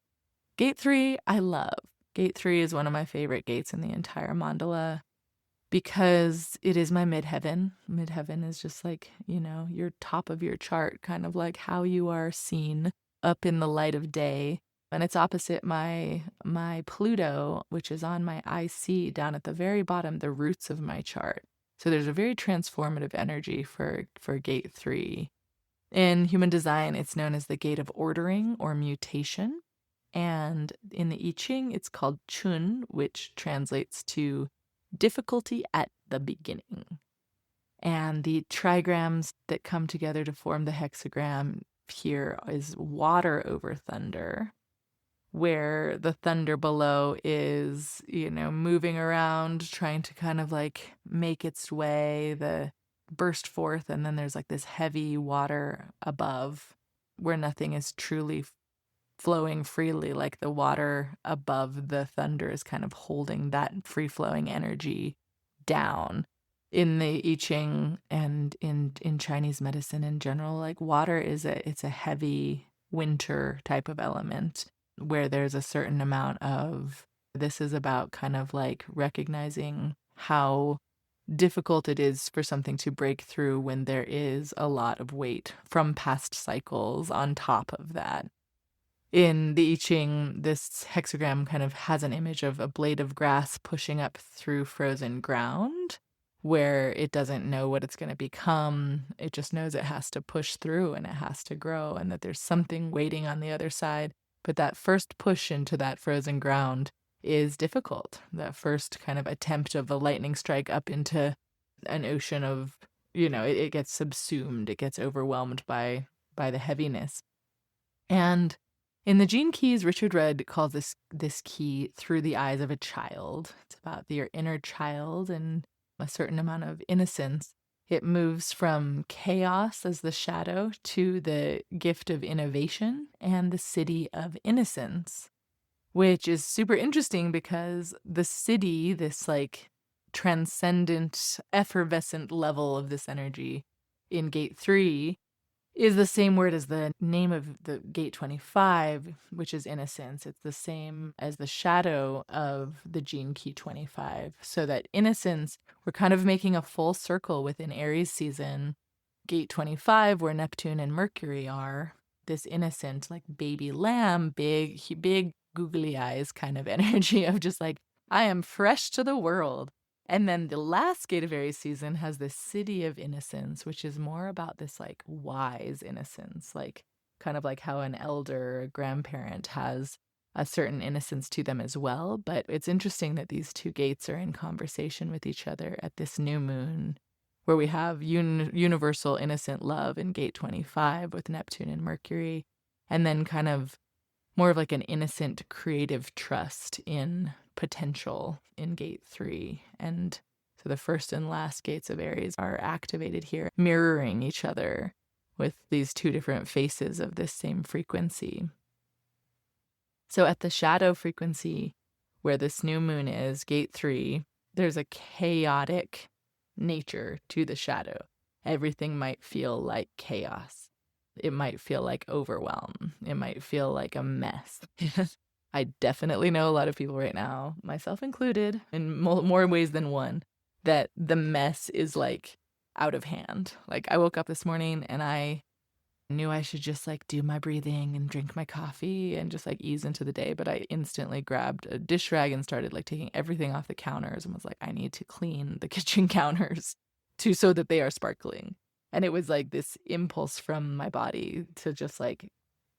gate 3, I love. Gate 3 is one of my favorite gates in the entire mandala because it is my midheaven. Midheaven is just like, your top of your chart, kind of like how you are seen up in the light of day. And it's opposite my Pluto, which is on my IC down at the very bottom, the roots of my chart. So there's a very transformative energy for gate 3. In human design, it's known as the gate of ordering or mutation. And in the I Ching, it's called Chun, which translates to difficulty at the beginning. And the trigrams that come together to form the hexagram here is water over thunder. where the thunder below is, moving around, trying to kind of like make its way, the burst forth, and then there's like this heavy water above where nothing is truly flowing freely, like the water above the thunder is kind of holding that free-flowing energy down. In the I Ching and in Chinese medicine in general, like water it's a heavy winter type of element where there's a certain amount of, this is about kind of like recognizing how difficult it is for something to break through when there is a lot of weight from past cycles on top of that. In the I Ching, this hexagram kind of has an image of a blade of grass pushing up through frozen ground where it doesn't know what it's going to become. It just knows it has to push through and it has to grow and that there's something waiting on the other side. But that first push into that frozen ground is difficult. That first kind of attempt of a lightning strike up into an ocean of, it gets subsumed, it gets overwhelmed by the heaviness. And in the Gene Keys, Richard Rudd calls this key through the eyes of a child. It's about your inner child and a certain amount of innocence. It moves from chaos as the shadow to the gift of innovation and the siddhi of innocence, which is super interesting because the siddhi, this like transcendent, effervescent level of this energy in gate 3, is the same word as the name of the gate 25, which is innocence. It's the same as the shadow of the gene key 25. So that innocence, we're kind of making a full circle within Aries season. Gate 25, where Neptune and Mercury are, this innocent, like baby lamb, big googly eyes kind of energy of just like, I am fresh to the world. And then the last gate of Aries season has this siddhi of innocence, which is more about this like wise innocence, like kind of like how an elder, a grandparent has a certain innocence to them as well. But it's interesting that these two gates are in conversation with each other at this new moon, where we have universal innocent love in gate 25 with Neptune and Mercury, and then kind of more of like an innocent creative trust in potential in gate 3. And so the first and last gates of Aries are activated here, mirroring each other with these two different faces of this same frequency. So at the shadow frequency, where this new moon is, gate 3, there's a chaotic nature to the shadow. Everything might feel like chaos. It might feel like overwhelm. It might feel like a mess. I definitely know a lot of people right now, myself included, in more ways than one, that the mess is like out of hand. Like I woke up this morning and I knew I should just like do my breathing and drink my coffee and just like ease into the day. But I instantly grabbed a dish rag and started like taking everything off the counters and was like, I need to clean the kitchen counters so that they are sparkling. And it was like this impulse from my body to just like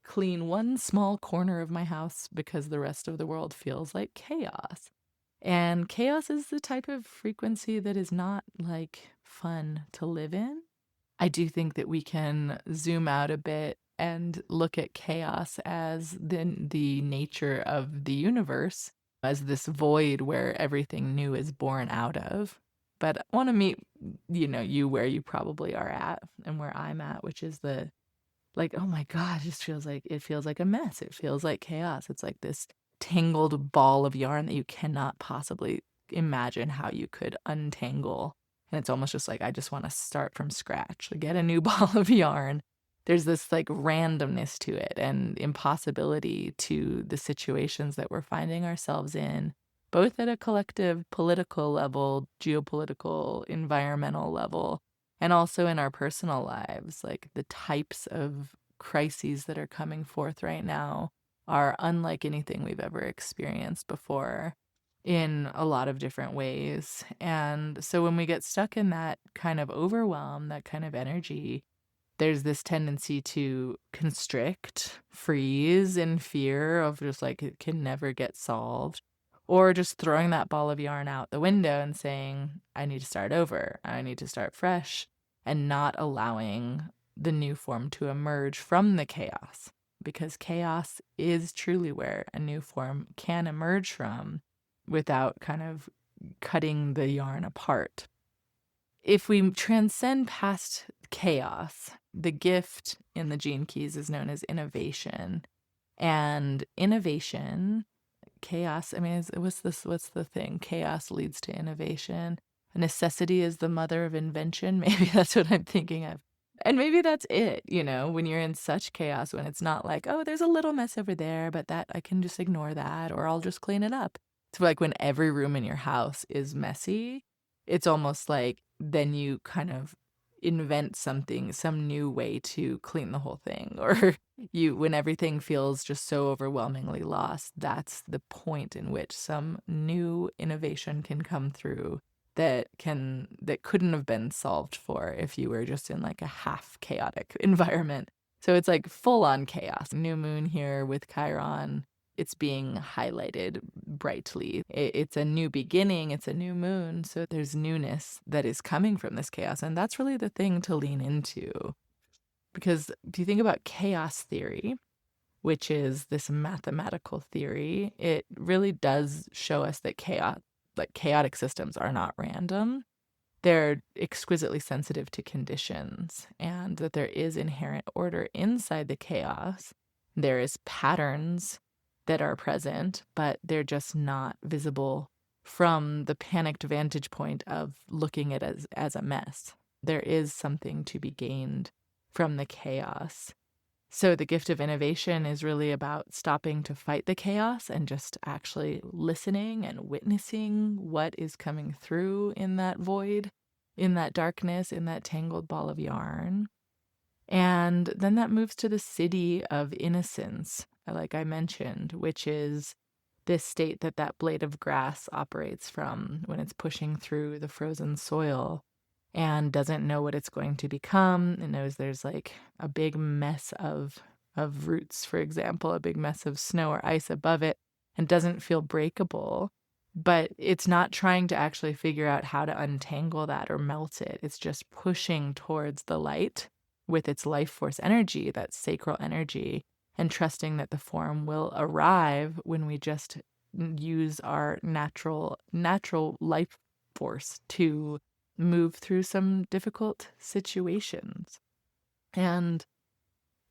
clean one small corner of my house because the rest of the world feels like chaos. And chaos is the type of frequency that is not like fun to live in. I do think that we can zoom out a bit and look at chaos as the nature of the universe, as this void where everything new is born out of. But I want to meet, you where you probably are at and where I'm at, which is the, like, oh my God, it feels like a mess. It feels like chaos. It's like this tangled ball of yarn that you cannot possibly imagine how you could untangle. And it's almost just like, I just want to start from scratch, like get a new ball of yarn. There's this like randomness to it and impossibility to the situations that we're finding ourselves in, both at a collective political level, geopolitical, environmental level, and also in our personal lives. Like the types of crises that are coming forth right now are unlike anything we've ever experienced before in a lot of different ways. And so when we get stuck in that kind of overwhelm, that kind of energy, there's this tendency to constrict, freeze in fear of just like it can never get solved. Or just throwing that ball of yarn out the window and saying, I need to start over. I need to start fresh, and not allowing the new form to emerge from the chaos. because chaos is truly where a new form can emerge from without kind of cutting the yarn apart. If we transcend past chaos, the gift in the gene keys is known as innovation. And innovation, chaos, I mean, what's the thing? Chaos leads to innovation. Necessity is the mother of invention. Maybe that's what I'm thinking of. And maybe that's it, when you're in such chaos, when it's not like, oh, there's a little mess over there, but that I can just ignore that, or I'll just clean it up. It's like when every room in your house is messy, it's almost like then you kind of invent something, some new way to clean the whole thing. Or when everything feels just so overwhelmingly lost, that's the point in which some new innovation can come through that couldn't have been solved for if you were just in like a half chaotic environment. So it's like full on chaos. New moon here with Chiron, it's being highlighted brightly. It's a new beginning, it's a new moon, so there's newness that is coming from this chaos, and that's really the thing to lean into. Because if you think about chaos theory, which is this mathematical theory, it really does show us that chaotic systems are not random. They're exquisitely sensitive to conditions, and that there is inherent order inside the chaos. There is patterns that are present, but they're just not visible from the panicked vantage point of looking at it as a mess. There is something to be gained from the chaos. So the gift of innovation is really about stopping to fight the chaos and just actually listening and witnessing what is coming through in that void, in that darkness, in that tangled ball of yarn. And then that moves to the siddhi of innocence, like I mentioned, which is this state that blade of grass operates from when it's pushing through the frozen soil and doesn't know what it's going to become. It knows there's like a big mess of roots, for example, a big mess of snow or ice above it, and doesn't feel breakable. But it's not trying to actually figure out how to untangle that or melt it. It's just pushing towards the light with its life force energy, that sacral energy, and trusting that the form will arrive when we just use our natural life force to move through some difficult situations. And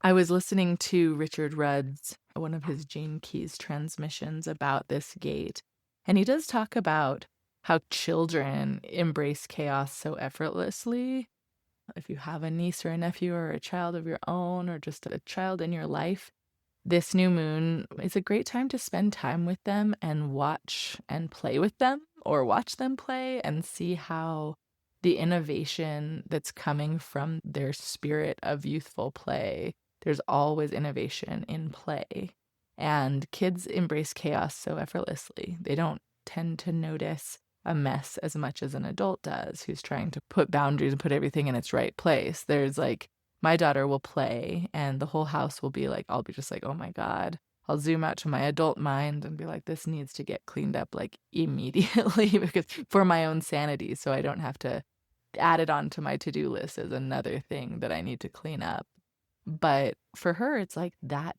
I was listening to Richard Rudd's, one of his Gene Keys transmissions about this gate, and he does talk about how children embrace chaos so effortlessly. If you have a niece or a nephew or a child of your own or just a child in your life, this new moon is a great time to spend time with them and watch and play with them, or watch them play and see how the innovation that's coming from their spirit of youthful play, there's always innovation in play. And kids embrace chaos so effortlessly. They don't tend to notice a mess as much as an adult does, who's trying to put boundaries and put everything in its right place. There's like, my daughter will play and the whole house will be like, I'll be just like, oh my God. I'll zoom out to my adult mind and be like, this needs to get cleaned up like immediately because for my own sanity, so I don't have to add it onto my to-do list as another thing that I need to clean up. But for her, it's like that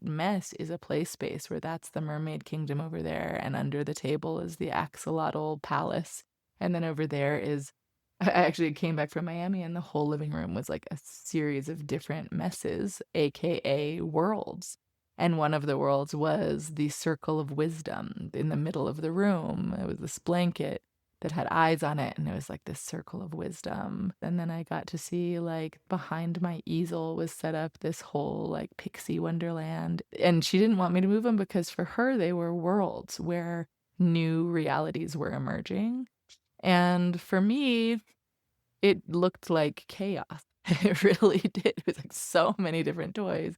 mess is a play space where that's the mermaid kingdom over there, and under the table is the axolotl palace, and then over there is, I actually came back from Miami and the whole living room was like a series of different messes, aka worlds. And one of the worlds was the circle of wisdom in the middle of the room. It was this blanket that had eyes on it, and it was like this circle of wisdom. And then I got to see, like, behind my easel was set up this whole like pixie wonderland. And she didn't want me to move them because for her they were worlds where new realities were emerging. And for me, it looked like chaos. It really did. It was like so many different toys.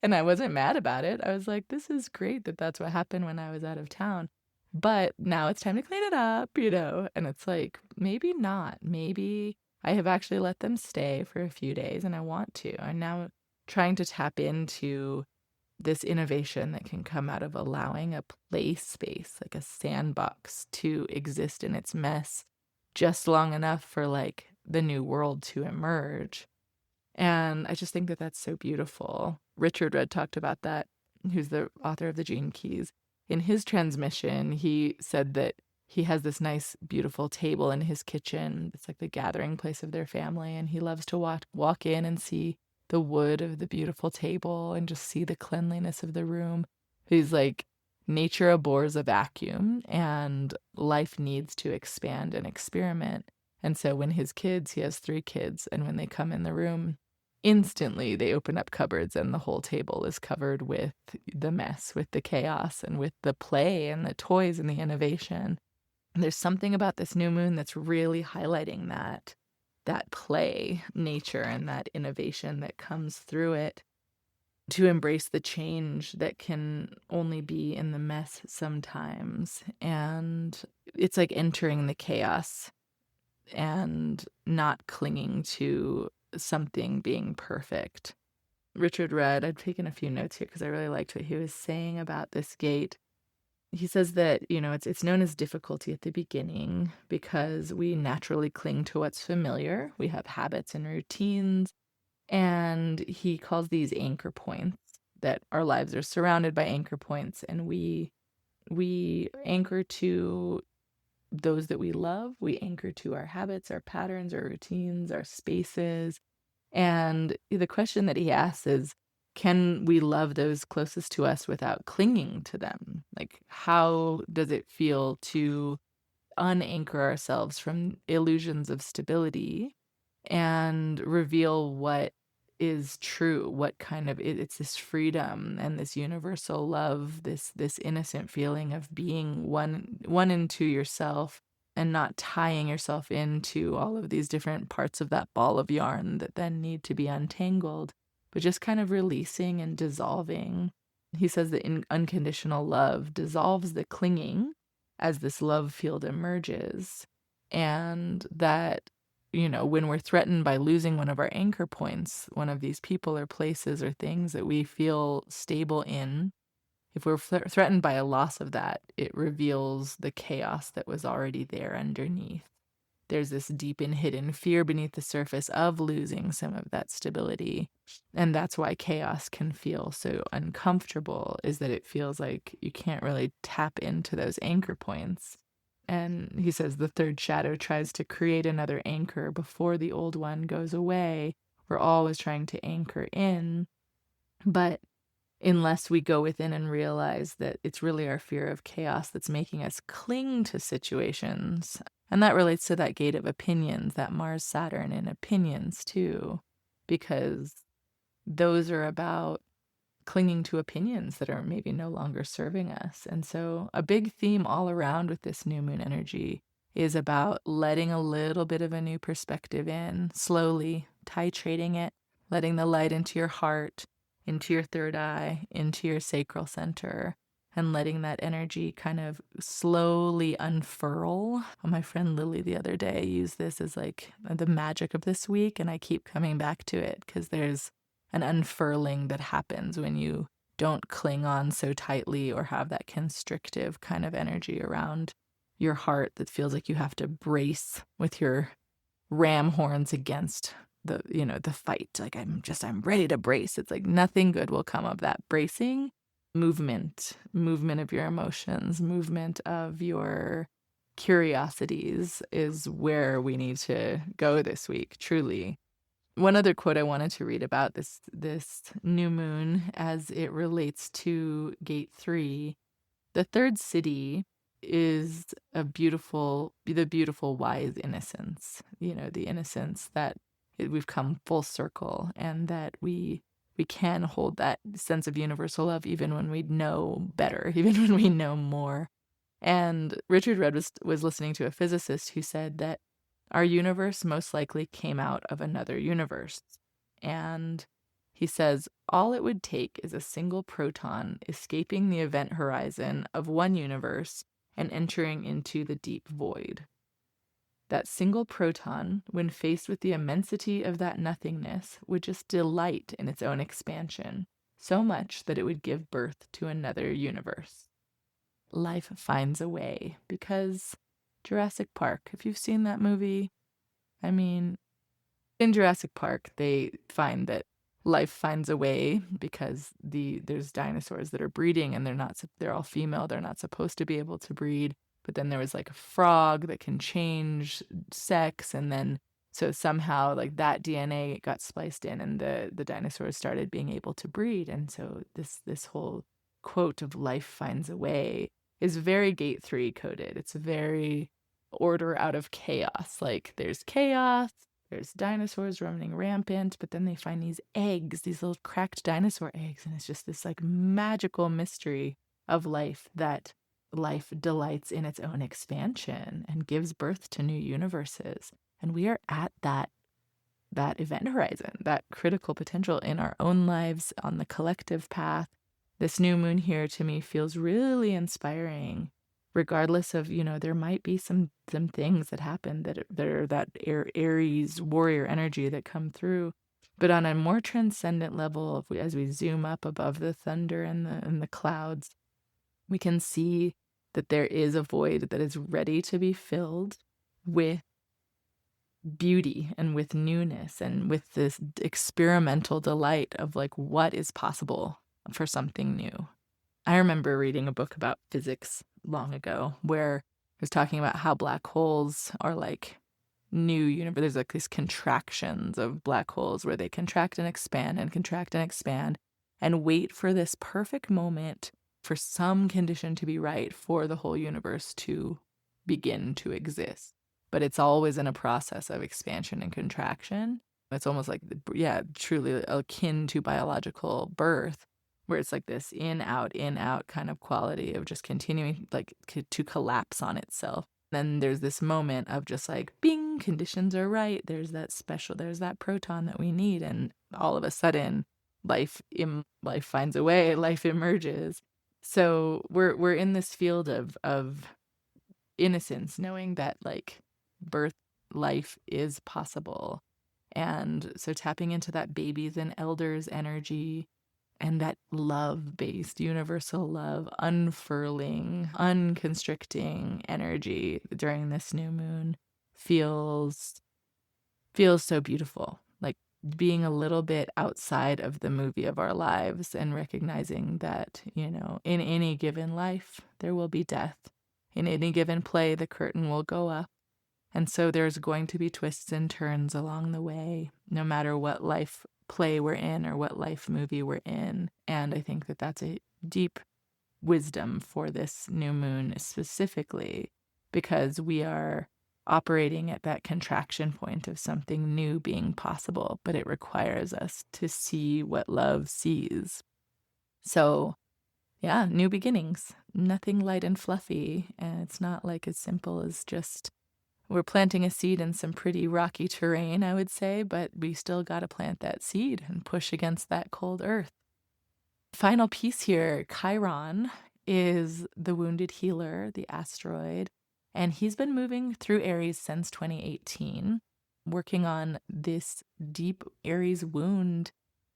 And I wasn't mad about it. I was like, this is great that that's what happened when I was out of town. But now it's time to clean it up, And it's like, maybe not. Maybe I have actually let them stay for a few days and I want to. I'm now trying to tap into this innovation that can come out of allowing a play space, like a sandbox, to exist in its mess just long enough for like the new world to emerge. And I just think that that's so beautiful. Richard Rudd talked about that, who's the author of the Gene Keys. In his transmission, he said that he has this nice, beautiful table in his kitchen. It's like the gathering place of their family, and he loves to walk in and see the wood of the beautiful table and just see the cleanliness of the room. He's like, nature abhors a vacuum, and life needs to expand and experiment. And so when his kids, he has 3 kids, and when they come in the room, instantly they open up cupboards and the whole table is covered with the mess, with the chaos, and with the play and the toys and the innovation. And there's something about this new moon that's really highlighting that play nature and that innovation that comes through it, to embrace the change that can only be in the mess sometimes. And it's like entering the chaos and not clinging to something being perfect. Richard Rudd, I've taken a few notes here because I really liked what he was saying about this gate. He says that, it's known as difficulty at the beginning because we naturally cling to what's familiar. We have habits and routines, and he calls these anchor points, that our lives are surrounded by anchor points, and we anchor to those that we love. We anchor to our habits, our patterns, our routines, our spaces. And the question that he asks is, can we love those closest to us without clinging to them? Like, how does it feel to unanchor ourselves from illusions of stability and reveal what is true, what kind of it's this freedom and this universal love, this innocent feeling of being one into yourself, and not tying yourself into all of these different parts of that ball of yarn that then need to be untangled, but just kind of releasing and dissolving. He says that unconditional love dissolves the clinging as this love field emerges, and that, when we're threatened by losing one of our anchor points, one of these people or places or things that we feel stable in, if we're threatened by a loss of that, it reveals the chaos that was already there underneath. There's this deep and hidden fear beneath the surface of losing some of that stability. And that's why chaos can feel so uncomfortable, is that it feels like you can't really tap into those anchor points. And he says the third shadow tries to create another anchor before the old one goes away. We're always trying to anchor in, but unless we go within and realize that it's really our fear of chaos that's making us cling to situations. And that relates to that gate of opinions, that Mars-Saturn in opinions too, because those are about clinging to opinions that are maybe no longer serving us. And so a big theme all around with this new moon energy is about letting a little bit of a new perspective in, slowly titrating it, letting the light into your heart, into your third eye, into your sacral center, and letting that energy kind of slowly unfurl. My friend Lily the other day used this as like the magic of this week, and I keep coming back to it because there's an unfurling that happens when you don't cling on so tightly or have that constrictive kind of energy around your heart that feels like you have to brace with your ram horns against the fight. Like, I'm ready to brace. It's like nothing good will come of that bracing. Movement of your emotions, movement of your curiosities is where we need to go this week, truly. One other quote I wanted to read about this new moon as it relates to gate 3. The third siddhi is the beautiful wise innocence, the innocence that we've come full circle, and that we can hold that sense of universal love even when we know better, even when we know more. And Richard Rudd was listening to a physicist who said that our universe most likely came out of another universe. And he says, all it would take is a single proton escaping the event horizon of one universe and entering into the deep void. That single proton, when faced with the immensity of that nothingness, would just delight in its own expansion, so much that it would give birth to another universe. Life finds a way, because Jurassic Park, if you've seen that movie, I mean, in Jurassic Park, they find that life finds a way because there's dinosaurs that are breeding and they're all female. They're not supposed to be able to breed. But then there was like a frog that can change sex, and then so somehow like that DNA got spliced in, and the dinosaurs started being able to breed. And so this whole quote of life finds a way is very gate 3 coded. It's very order out of chaos. Like there's chaos, there's dinosaurs running rampant, but then they find these eggs, these little cracked dinosaur eggs, and it's just this like magical mystery of life, that life delights in its own expansion and gives birth to new universes. And we are at that event horizon, that critical potential in our own lives on the collective path. This new moon here to me feels really inspiring, regardless of, there might be some things that happen that are that Aries warrior energy that come through. But on a more transcendent level, as we zoom up above the thunder and the clouds, we can see that there is a void that is ready to be filled with beauty and with newness and with this experimental delight of like what is possible for something new. I remember reading a book about physics long ago where it was talking about how black holes are like new universe. There's like these contractions of black holes where they contract and expand and contract and expand and wait for this perfect moment for some condition to be right for the whole universe to begin to exist. But it's always in a process of expansion and contraction. It's almost like, truly akin to biological birth, where it's like this in, out kind of quality of just continuing like to collapse on itself. Then there's this moment of just like, bing, conditions are right. There's that proton that we need. And all of a sudden, life finds a way, life emerges. So we're in this field of innocence, knowing that like birth, life is possible. And so tapping into that babies and elders energy and that love-based universal love, unfurling, unconstricting energy during this new moon feels so beautiful. Like being a little bit outside of the movie of our lives and recognizing that, in any given life, there will be death. In any given play, the curtain will go up. And so there's going to be twists and turns along the way, no matter what life play we're in or what life movie we're in. And I think that that's a deep wisdom for this new moon specifically, because we are operating at that contraction point of something new being possible, but it requires us to see what love sees. So yeah, new beginnings, nothing light and fluffy. And it's not like as simple as just we're planting a seed in some pretty rocky terrain, I would say, but we still got to plant that seed and push against that cold earth. Final piece here, Chiron is the wounded healer, the asteroid, and he's been moving through Aries since 2018, working on this deep Aries wound.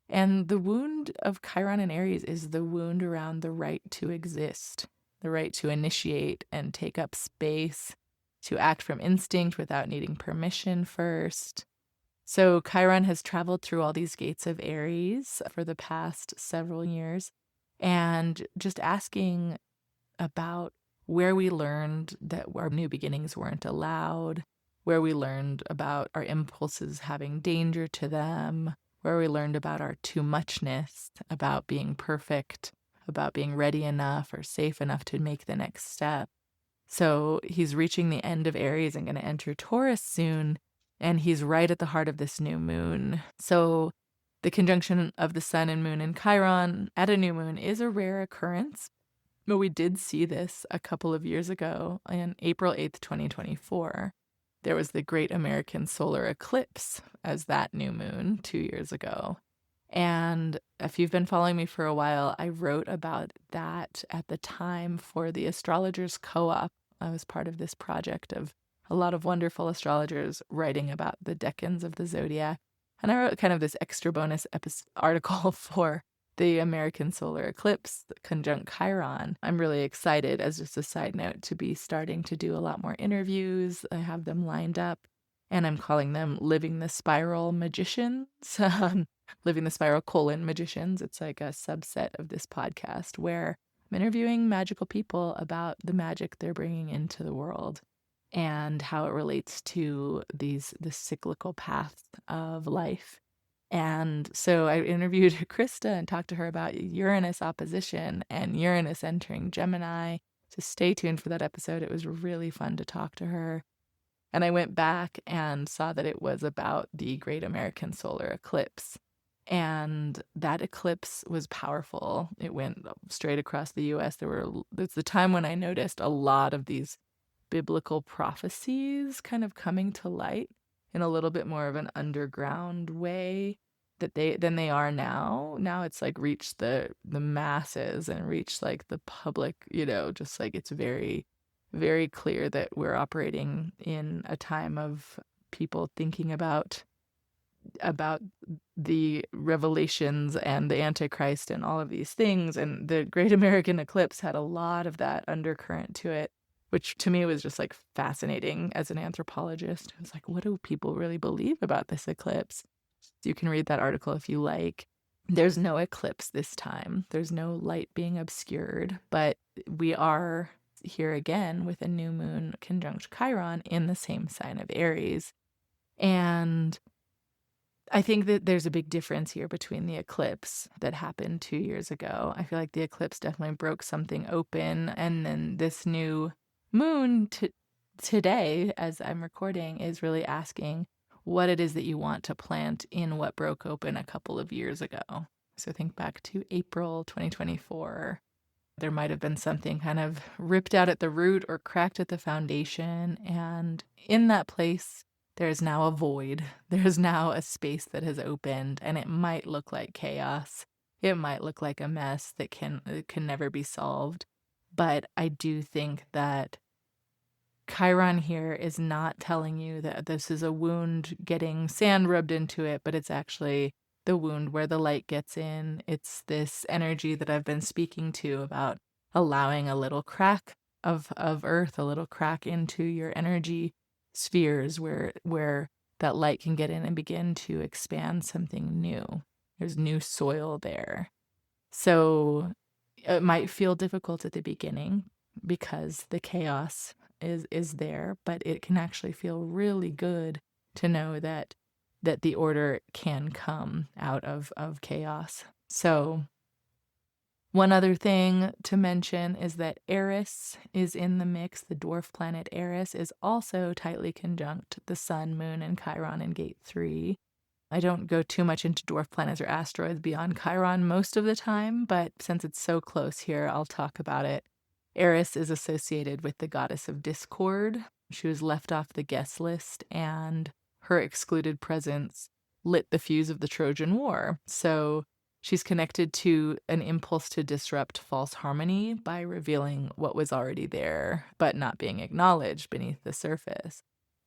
And the wound of Chiron and Eris is the wound around the right to exist, the right to initiate and take up space, to act from instinct without needing permission first. So Chiron has traveled through all these gates of Aries for the past several years, and just asking about where we learned that our new beginnings weren't allowed, where we learned about our impulses having danger to them, where we learned about our too muchness, about being perfect, about being ready enough or safe enough to make the next step. So he's reaching the end of Aries and going to enter Taurus soon, and he's right at the heart of this new moon. So the conjunction of the sun and moon in Chiron at a new moon is a rare occurrence, but we did see this a couple of years ago on April 8th, 2024. There was the Great American Solar Eclipse as that new moon 2 years ago. And if you've been following me for a while, I wrote about that at the time for the Astrologers Co-op. I was part of this project of a lot of wonderful astrologers writing about the decans of the zodiac. And I wrote kind of this extra bonus article for the American Solar Eclipse, the conjunct Chiron. I'm really excited, as just a side note, to be starting to do a lot more interviews. I have them lined up. and I'm calling them Living the Spiral Magicians. Living the Spiral : Magicians. It's like a subset of this podcast where I'm interviewing magical people about the magic they're bringing into the world and how it relates to the cyclical path of life. And so I interviewed Krista and talked to her about Uranus opposition and Uranus entering Gemini. So stay tuned for that episode. It was really fun to talk to her. And I went back and saw that it was about the Great American Solar Eclipse. And that eclipse was powerful. It went straight across the US. It's the time when I noticed a lot of these biblical prophecies kind of coming to light in a little bit more of an underground way than they are now. Now it's like reached the masses and reached like the public, just like it's very, very clear that we're operating in a time of people thinking about the revelations and the Antichrist and all of these things. And the Great American Eclipse had a lot of that undercurrent to it, which to me was just like fascinating as an anthropologist. I was like, what do people really believe about this eclipse? You can read that article if you like. There's no eclipse this time. There's no light being obscured, but we are here again with a new moon conjunct Chiron in the same sign of Aries. And I think that there's a big difference here between the eclipse that happened 2 years ago. I feel like the eclipse definitely broke something open, and then this new moon today, as I'm recording, is really asking what it is that you want to plant in what broke open a couple of years ago. So think back to April 2024. There might have been something kind of ripped out at the root or cracked at the foundation, and in that place, there is now a void. There is now a space that has opened, and it might look like chaos. It might look like a mess that can never be solved. But I do think that Chiron here is not telling you that this is a wound getting sand rubbed into it, but it's actually the wound where the light gets in. It's this energy that I've been speaking to about allowing a little crack of earth, a little crack into your energy spheres where that light can get in and begin to expand something new. There's new soil there. So it might feel difficult at the beginning because the chaos is there, but it can actually feel really good to know that the order can come out of chaos. So one other thing to mention is that Eris is in the mix. The dwarf planet Eris is also tightly conjunct the Sun, Moon, and Chiron in Gate 3. I don't go too much into dwarf planets or asteroids beyond Chiron most of the time, but since it's so close here, I'll talk about it. Eris is associated with the goddess of discord. She was left off the guest list, and her excluded presence lit the fuse of the Trojan War. So she's connected to an impulse to disrupt false harmony by revealing what was already there, but not being acknowledged beneath the surface.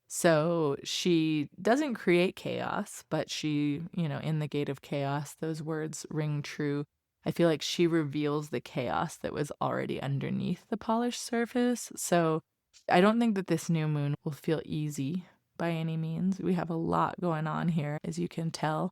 So she doesn't create chaos, but she, in the gate of chaos, those words ring true. I feel like she reveals the chaos that was already underneath the polished surface. So I don't think that this new moon will feel easy by any means. We have a lot going on here, as you can tell.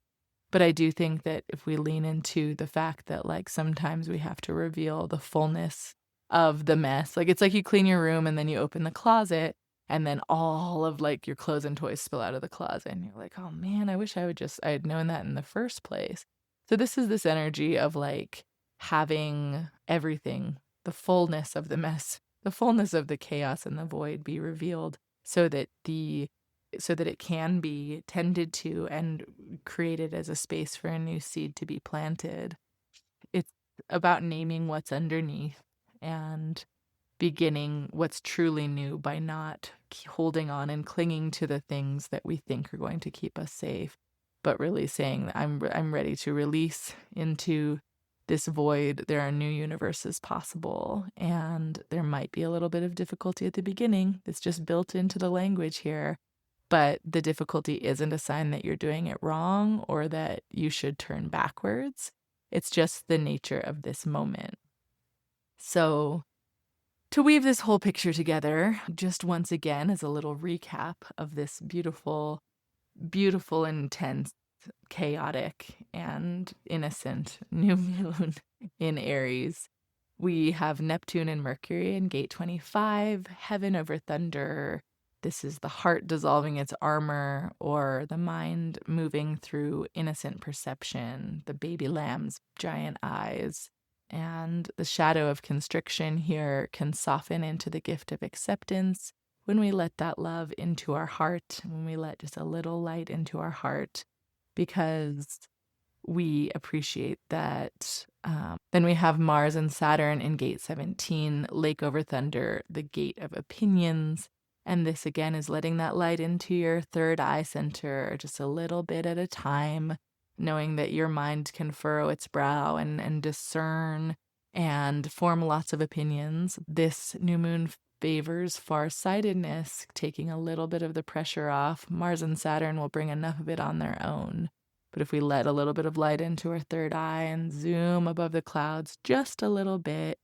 But I do think that if we lean into the fact that sometimes we have to reveal the fullness of the mess, it's like you clean your room and then you open the closet and then all of your clothes and toys spill out of the closet and you're like, oh man, I wish I had known that in the first place. So this is this energy of having everything, the fullness of the mess, the fullness of the chaos and the void be revealed so that it can be tended to and created as a space for a new seed to be planted. It's about naming what's underneath and beginning what's truly new by not holding on and clinging to the things that we think are going to keep us safe, but really saying that I'm ready to release into this void. There are new universes possible, and there might be a little bit of difficulty at the beginning. It's just built into the language here. But the difficulty isn't a sign that you're doing it wrong or that you should turn backwards. It's just the nature of this moment. So To weave this whole picture together, just once again as a little recap of this beautiful, beautiful, intense, chaotic, and innocent new moon in Aries. We have Neptune and Mercury in gate 25, heaven over thunder. This is the heart dissolving its armor, or the mind moving through innocent perception, the baby lamb's giant eyes. And the shadow of constriction here can soften into the gift of acceptance when we let that love into our heart, when we let just a little light into our heart, because we appreciate that. Then we have Mars and Saturn in gate 17, lake over thunder, the gate of opinions. And this again is letting that light into your third eye center just a little bit at a time, knowing that your mind can furrow its brow and discern and form lots of opinions. This new moon favors farsightedness, taking a little bit of the pressure off. Mars and Saturn will bring enough of it on their own. But if we let a little bit of light into our third eye and zoom above the clouds just a little bit,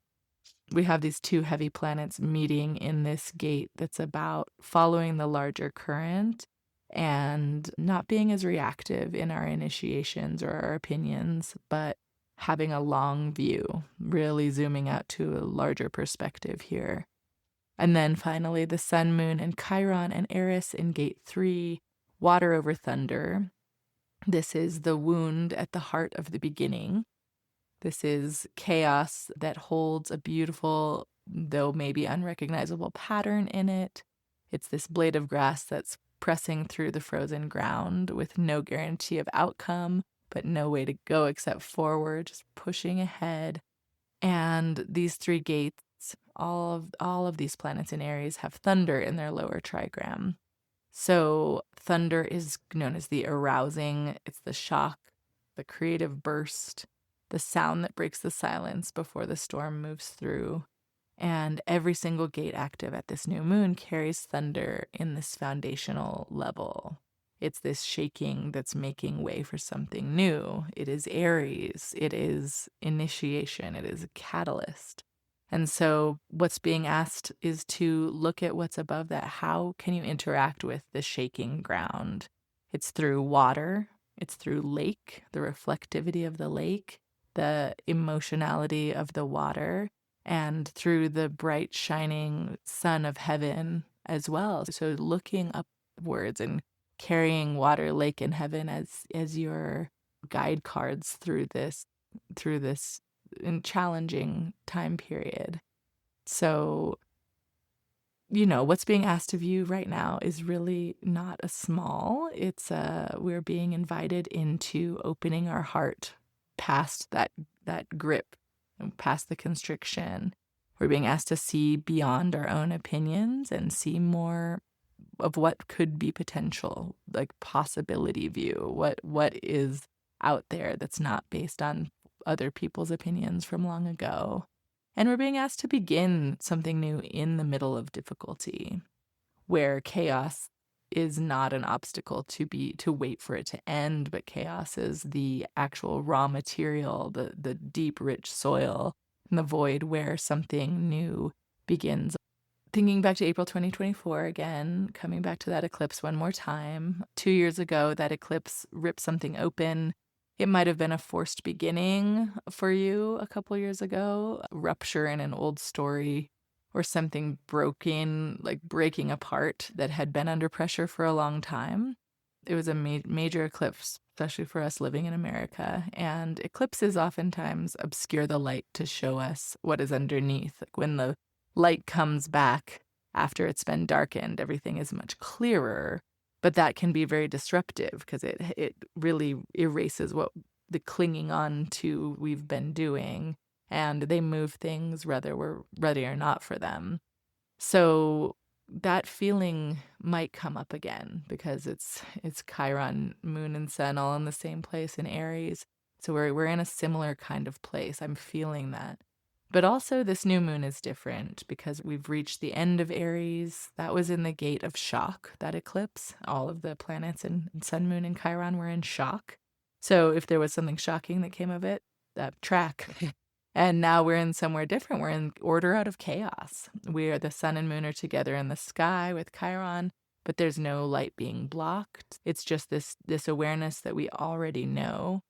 we have these two heavy planets meeting in this gate that's about following the larger current and not being as reactive in our initiations or our opinions, but having a long view, really zooming out to a larger perspective here. And then finally, the Sun, Moon, and Chiron and Eris in gate 3, water over thunder. This is the wound at the heart of the beginning. This is chaos that holds a beautiful, though maybe unrecognizable pattern in it. It's this blade of grass that's pressing through the frozen ground with no guarantee of outcome, but no way to go except forward, just pushing ahead. And these three gates, all of these planets in Aries have thunder in their lower trigram. So thunder is known as the arousing, it's the shock, the creative burst, the sound that breaks the silence before the storm moves through. And every single gate active at this new moon carries thunder in this foundational level. It's this shaking that's making way for something new. It is Aries. It is initiation. It is a catalyst. And so what's being asked is to look at what's above that. How can you interact with the shaking ground? It's through water. It's through lake, the reflectivity of the lake, the emotionality of the water, and through the bright, shining sun of heaven as well. So looking upwards and carrying water, lake, and heaven as your guide cards through this challenging time period. So, what's being asked of you right now is really not a small. It's we're being invited into opening our heart past that grip, past the constriction. We're being asked to see beyond our own opinions and see more of what could be potential, like possibility view. What is out there that's not based on other people's opinions from long ago. And we're being asked to begin something new in the middle of difficulty, where chaos is not an obstacle to wait for it to end, but chaos is the actual raw material, the deep, rich soil in the void where something new begins. Thinking back to April 2024 again, coming back to that eclipse one more time. 2 years ago, that eclipse ripped something open. It might have been a forced beginning for you a couple years ago, a rupture in an old story, or something broken, like breaking apart that had been under pressure for a long time. It was a major eclipse, especially for us living in America. And eclipses oftentimes obscure the light to show us what is underneath. Like when the light comes back after it's been darkened, everything is much clearer. But that can be very disruptive because it really erases what the clinging on to we've been doing, and they move things whether we're ready or not for them. So that feeling might come up again because it's Chiron, moon and sun all in the same place in Aries. So we're in a similar kind of place. I'm feeling that. But also this new moon is different because we've reached the end of Aries. That was in the gate of shock, that eclipse. All of the planets and sun, moon, and Chiron were in shock. So if there was something shocking that came of it, that track. And now we're in somewhere different. We're in order out of chaos. The sun and moon are together in the sky with Chiron, but there's no light being blocked. It's just this awareness that we already know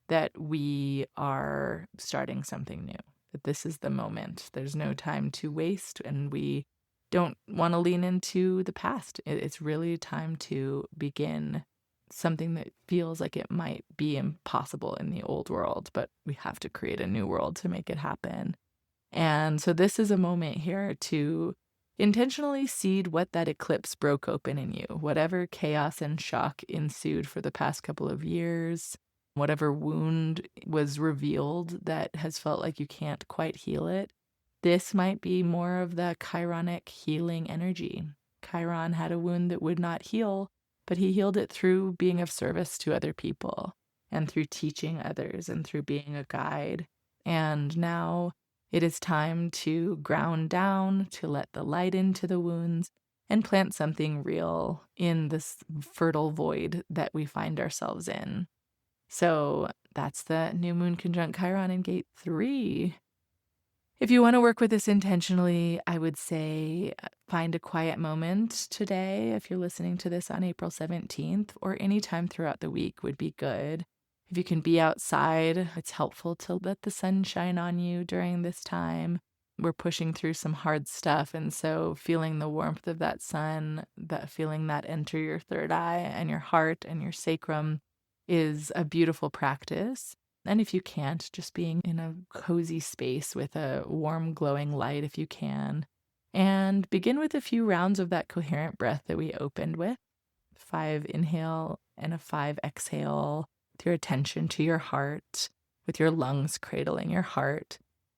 that we are starting something new, that this is the moment. There's no time to waste, and we don't want to lean into the past. It's really time to begin something that feels like it might be impossible in the old world, but we have to create a new world to make it happen. And so this is a moment here to intentionally seed what that eclipse broke open in you, whatever chaos and shock ensued for the past couple of years, whatever wound was revealed that has felt like you can't quite heal it. This might be more of the Chironic healing energy. Chiron had a wound that would not heal, but he healed it through being of service to other people and through teaching others and through being a guide. And now it is time to ground down, to let the light into the wounds and plant something real in this fertile void that we find ourselves in. So that's the new moon conjunct Chiron in gate 3. If you want to work with this intentionally, I would say find a quiet moment today. If you're listening to this on April 17th, or any time throughout the week would be good. If you can be outside, it's helpful to let the sun shine on you during this time. We're pushing through some hard stuff, and so feeling the warmth of that sun, feeling that enter your third eye and your heart and your sacrum is a beautiful practice. And if you can't, just being in a cozy space with a warm, glowing light if you can. And begin with a few rounds of that coherent breath that we opened with. 5 inhale and a 5 exhale, with your attention to your heart, with your lungs cradling your heart.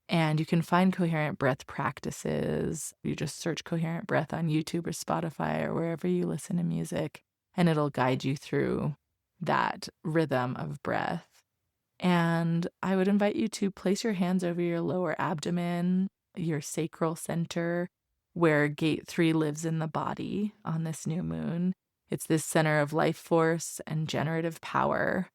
And you can find coherent breath practices. You just search coherent breath on YouTube or Spotify or wherever you listen to music, and it'll guide you through that rhythm of breath. And I would invite you to place your hands over your lower abdomen, your sacral center, where gate 3 lives in the body on this new moon. It's this center of life force and generative power.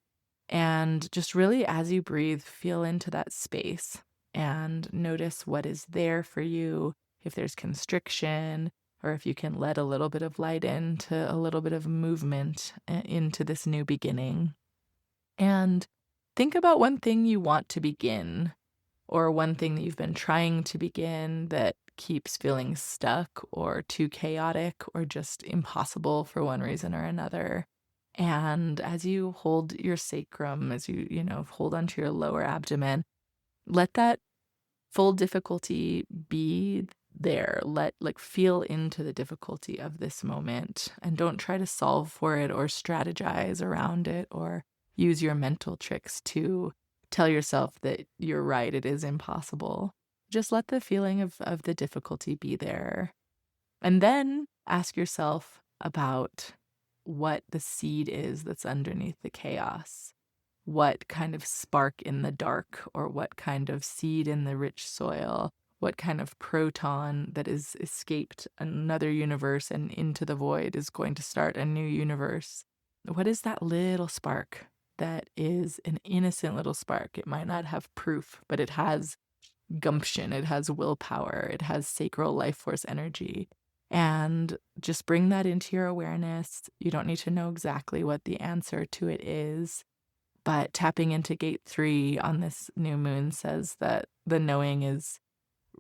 And just really, as you breathe, feel into that space and notice what is there for you, if there's constriction, or if you can let a little bit of light into a little bit of movement into this new beginning. And think about one thing you want to begin, or one thing that you've been trying to begin that keeps feeling stuck or too chaotic or just impossible for one reason or another. And as you hold your sacrum, as you hold onto your lower abdomen, let that full difficulty be there. Feel into the difficulty of this moment, and don't try to solve for it or strategize around it or use your mental tricks to tell yourself that you're right, it is impossible. Just let the feeling of the difficulty be there. And then ask yourself about what the seed is that's underneath the chaos. What kind of spark in the dark, or what kind of seed in the rich soil, what kind of proton that is escaped another universe and into the void is going to start a new universe. What is that little spark that is an innocent little spark? It might not have proof, but it has gumption, it has willpower, it has sacral life force energy. And just bring that into your awareness. You don't need to know exactly what the answer to it is, but tapping into gate 3 on this new moon says that the knowing is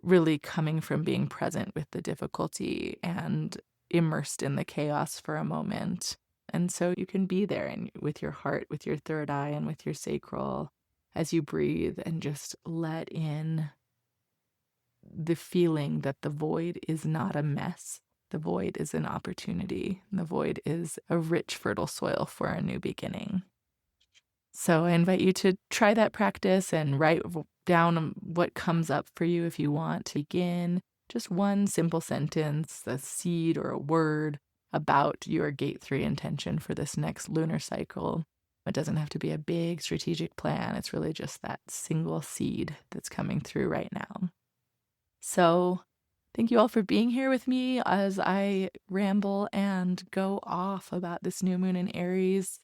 really coming from being present with the difficulty and immersed in the chaos for a moment. And so you can be there and with your heart, with your third eye, and with your sacral as you breathe, and just let in the feeling that the void is not a mess. The void is an opportunity. The void is a rich, fertile soil for a new beginning. So I invite you to try that practice and write down what comes up for you if you want to begin. Just one simple sentence, a seed or a word about your gate 3 intention for this next lunar cycle. It doesn't have to be a big strategic plan. It's really just that single seed that's coming through right now. So thank you all for being here with me as I ramble and go off about this new moon in Aries,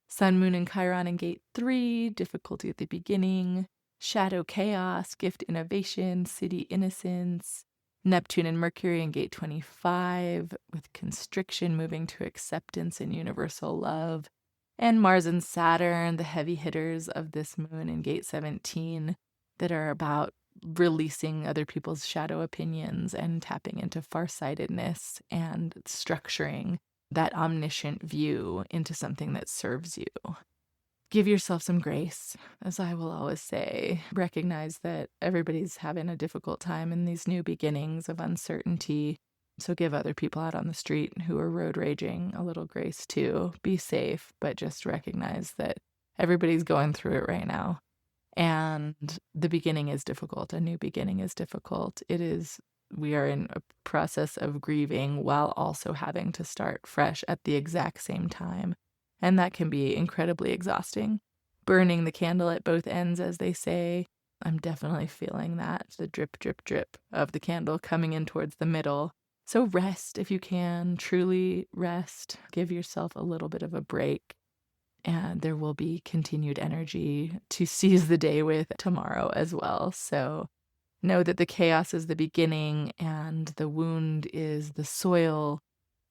sun, moon, and Chiron in gate 3, difficulty at the beginning, shadow chaos, gift innovation, siddhi innocence, Neptune and Mercury in gate 25, with constriction moving to acceptance and universal love, and Mars and Saturn, the heavy hitters of this moon in gate 17, that are about releasing other people's shadow opinions and tapping into farsightedness and structuring that omniscient view into something that serves you. Give yourself some grace, as I will always say. Recognize that everybody's having a difficult time in these new beginnings of uncertainty. So give other people out on the street who are road raging a little grace too. Be safe, but just recognize that everybody's going through it right now. And the beginning is difficult. A new beginning is difficult. We are in a process of grieving while also having to start fresh at the exact same time. And that can be incredibly exhausting. Burning the candle at both ends, as they say. I'm definitely feeling that, the drip, drip, drip of the candle coming in towards the middle. So rest if you can, truly rest. Give yourself a little bit of a break. And there will be continued energy to seize the day with tomorrow as well. So know that the chaos is the beginning and the wound is the soil,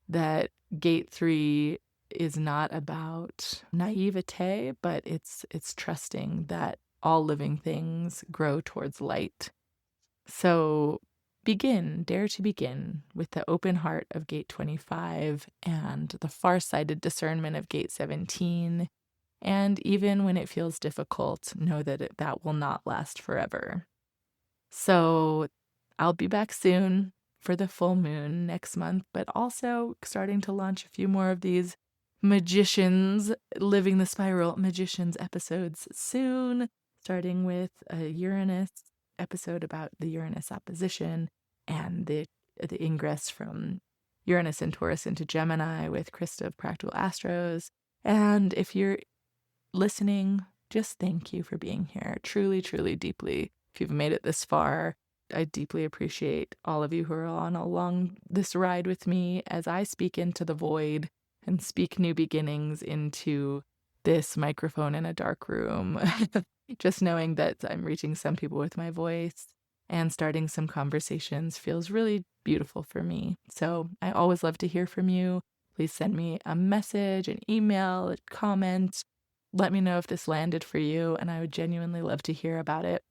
that gate 3 is not about naivete, but it's trusting that all living things grow towards light. So dare to begin with the open heart of gate 25 and the far-sighted discernment of gate 17. And even when it feels difficult, know that that will not last forever. So I'll be back soon for the full moon next month, but also starting to launch a few more of these magicians, living the spiral magicians episodes soon, starting with a Uranus episode about the Uranus opposition and the ingress from Uranus and Taurus into Gemini with Krista of Practical Astros. And if you're listening, just thank you for being here. Truly, truly, deeply. If you've made it this far, I deeply appreciate all of you who are on along this ride with me as I speak into the void and speak new beginnings into this microphone in a dark room. Just knowing that I'm reaching some people with my voice and starting some conversations feels really beautiful for me. So I always love to hear from you. Please send me a message, an email, a comment. Let me know if this landed for you, and I would genuinely love to hear about it.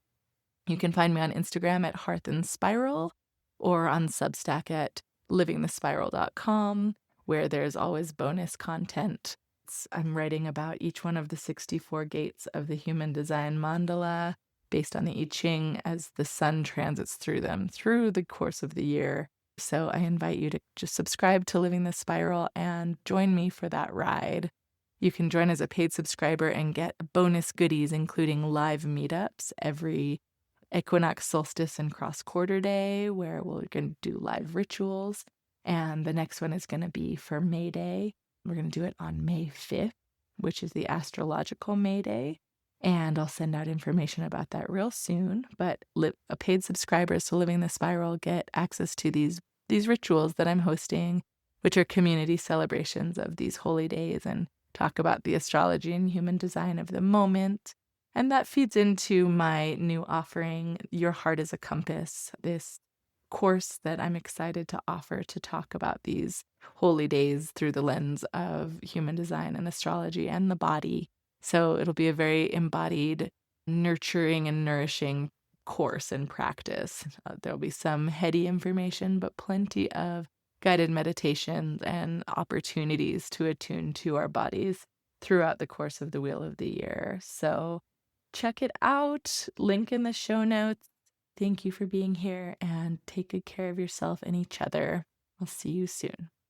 You can find me on Instagram at Hearth and Spiral or on Substack at livingthespiral.com, where there's always bonus content. I'm writing about each one of the 64 gates of the human design mandala based on the I Ching as the sun transits through them through the course of the year. So I invite you to just subscribe to Living the Spiral and join me for that ride. You can join as a paid subscriber and get bonus goodies, including live meetups every equinox, solstice, and cross-quarter day, where we're going to do live rituals. And the next one is going to be for May Day. We're going to do it on May 5th, which is the astrological May Day. And I'll send out information about that real soon. But paid subscribers to Living the Spiral get access to these rituals that I'm hosting, which are community celebrations of these holy days and talk about the astrology and human design of the moment. And that feeds into my new offering, Your Heart is a Compass, this course that I'm excited to offer to talk about these holy days through the lens of human design and astrology and the body. So it'll be a very embodied, nurturing and nourishing course and practice. There'll be some heady information, but plenty of guided meditations and opportunities to attune to our bodies throughout the course of the Wheel of the Year. So check it out. Link in the show notes. Thank you for being here and take good care of yourself and each other. I'll see you soon.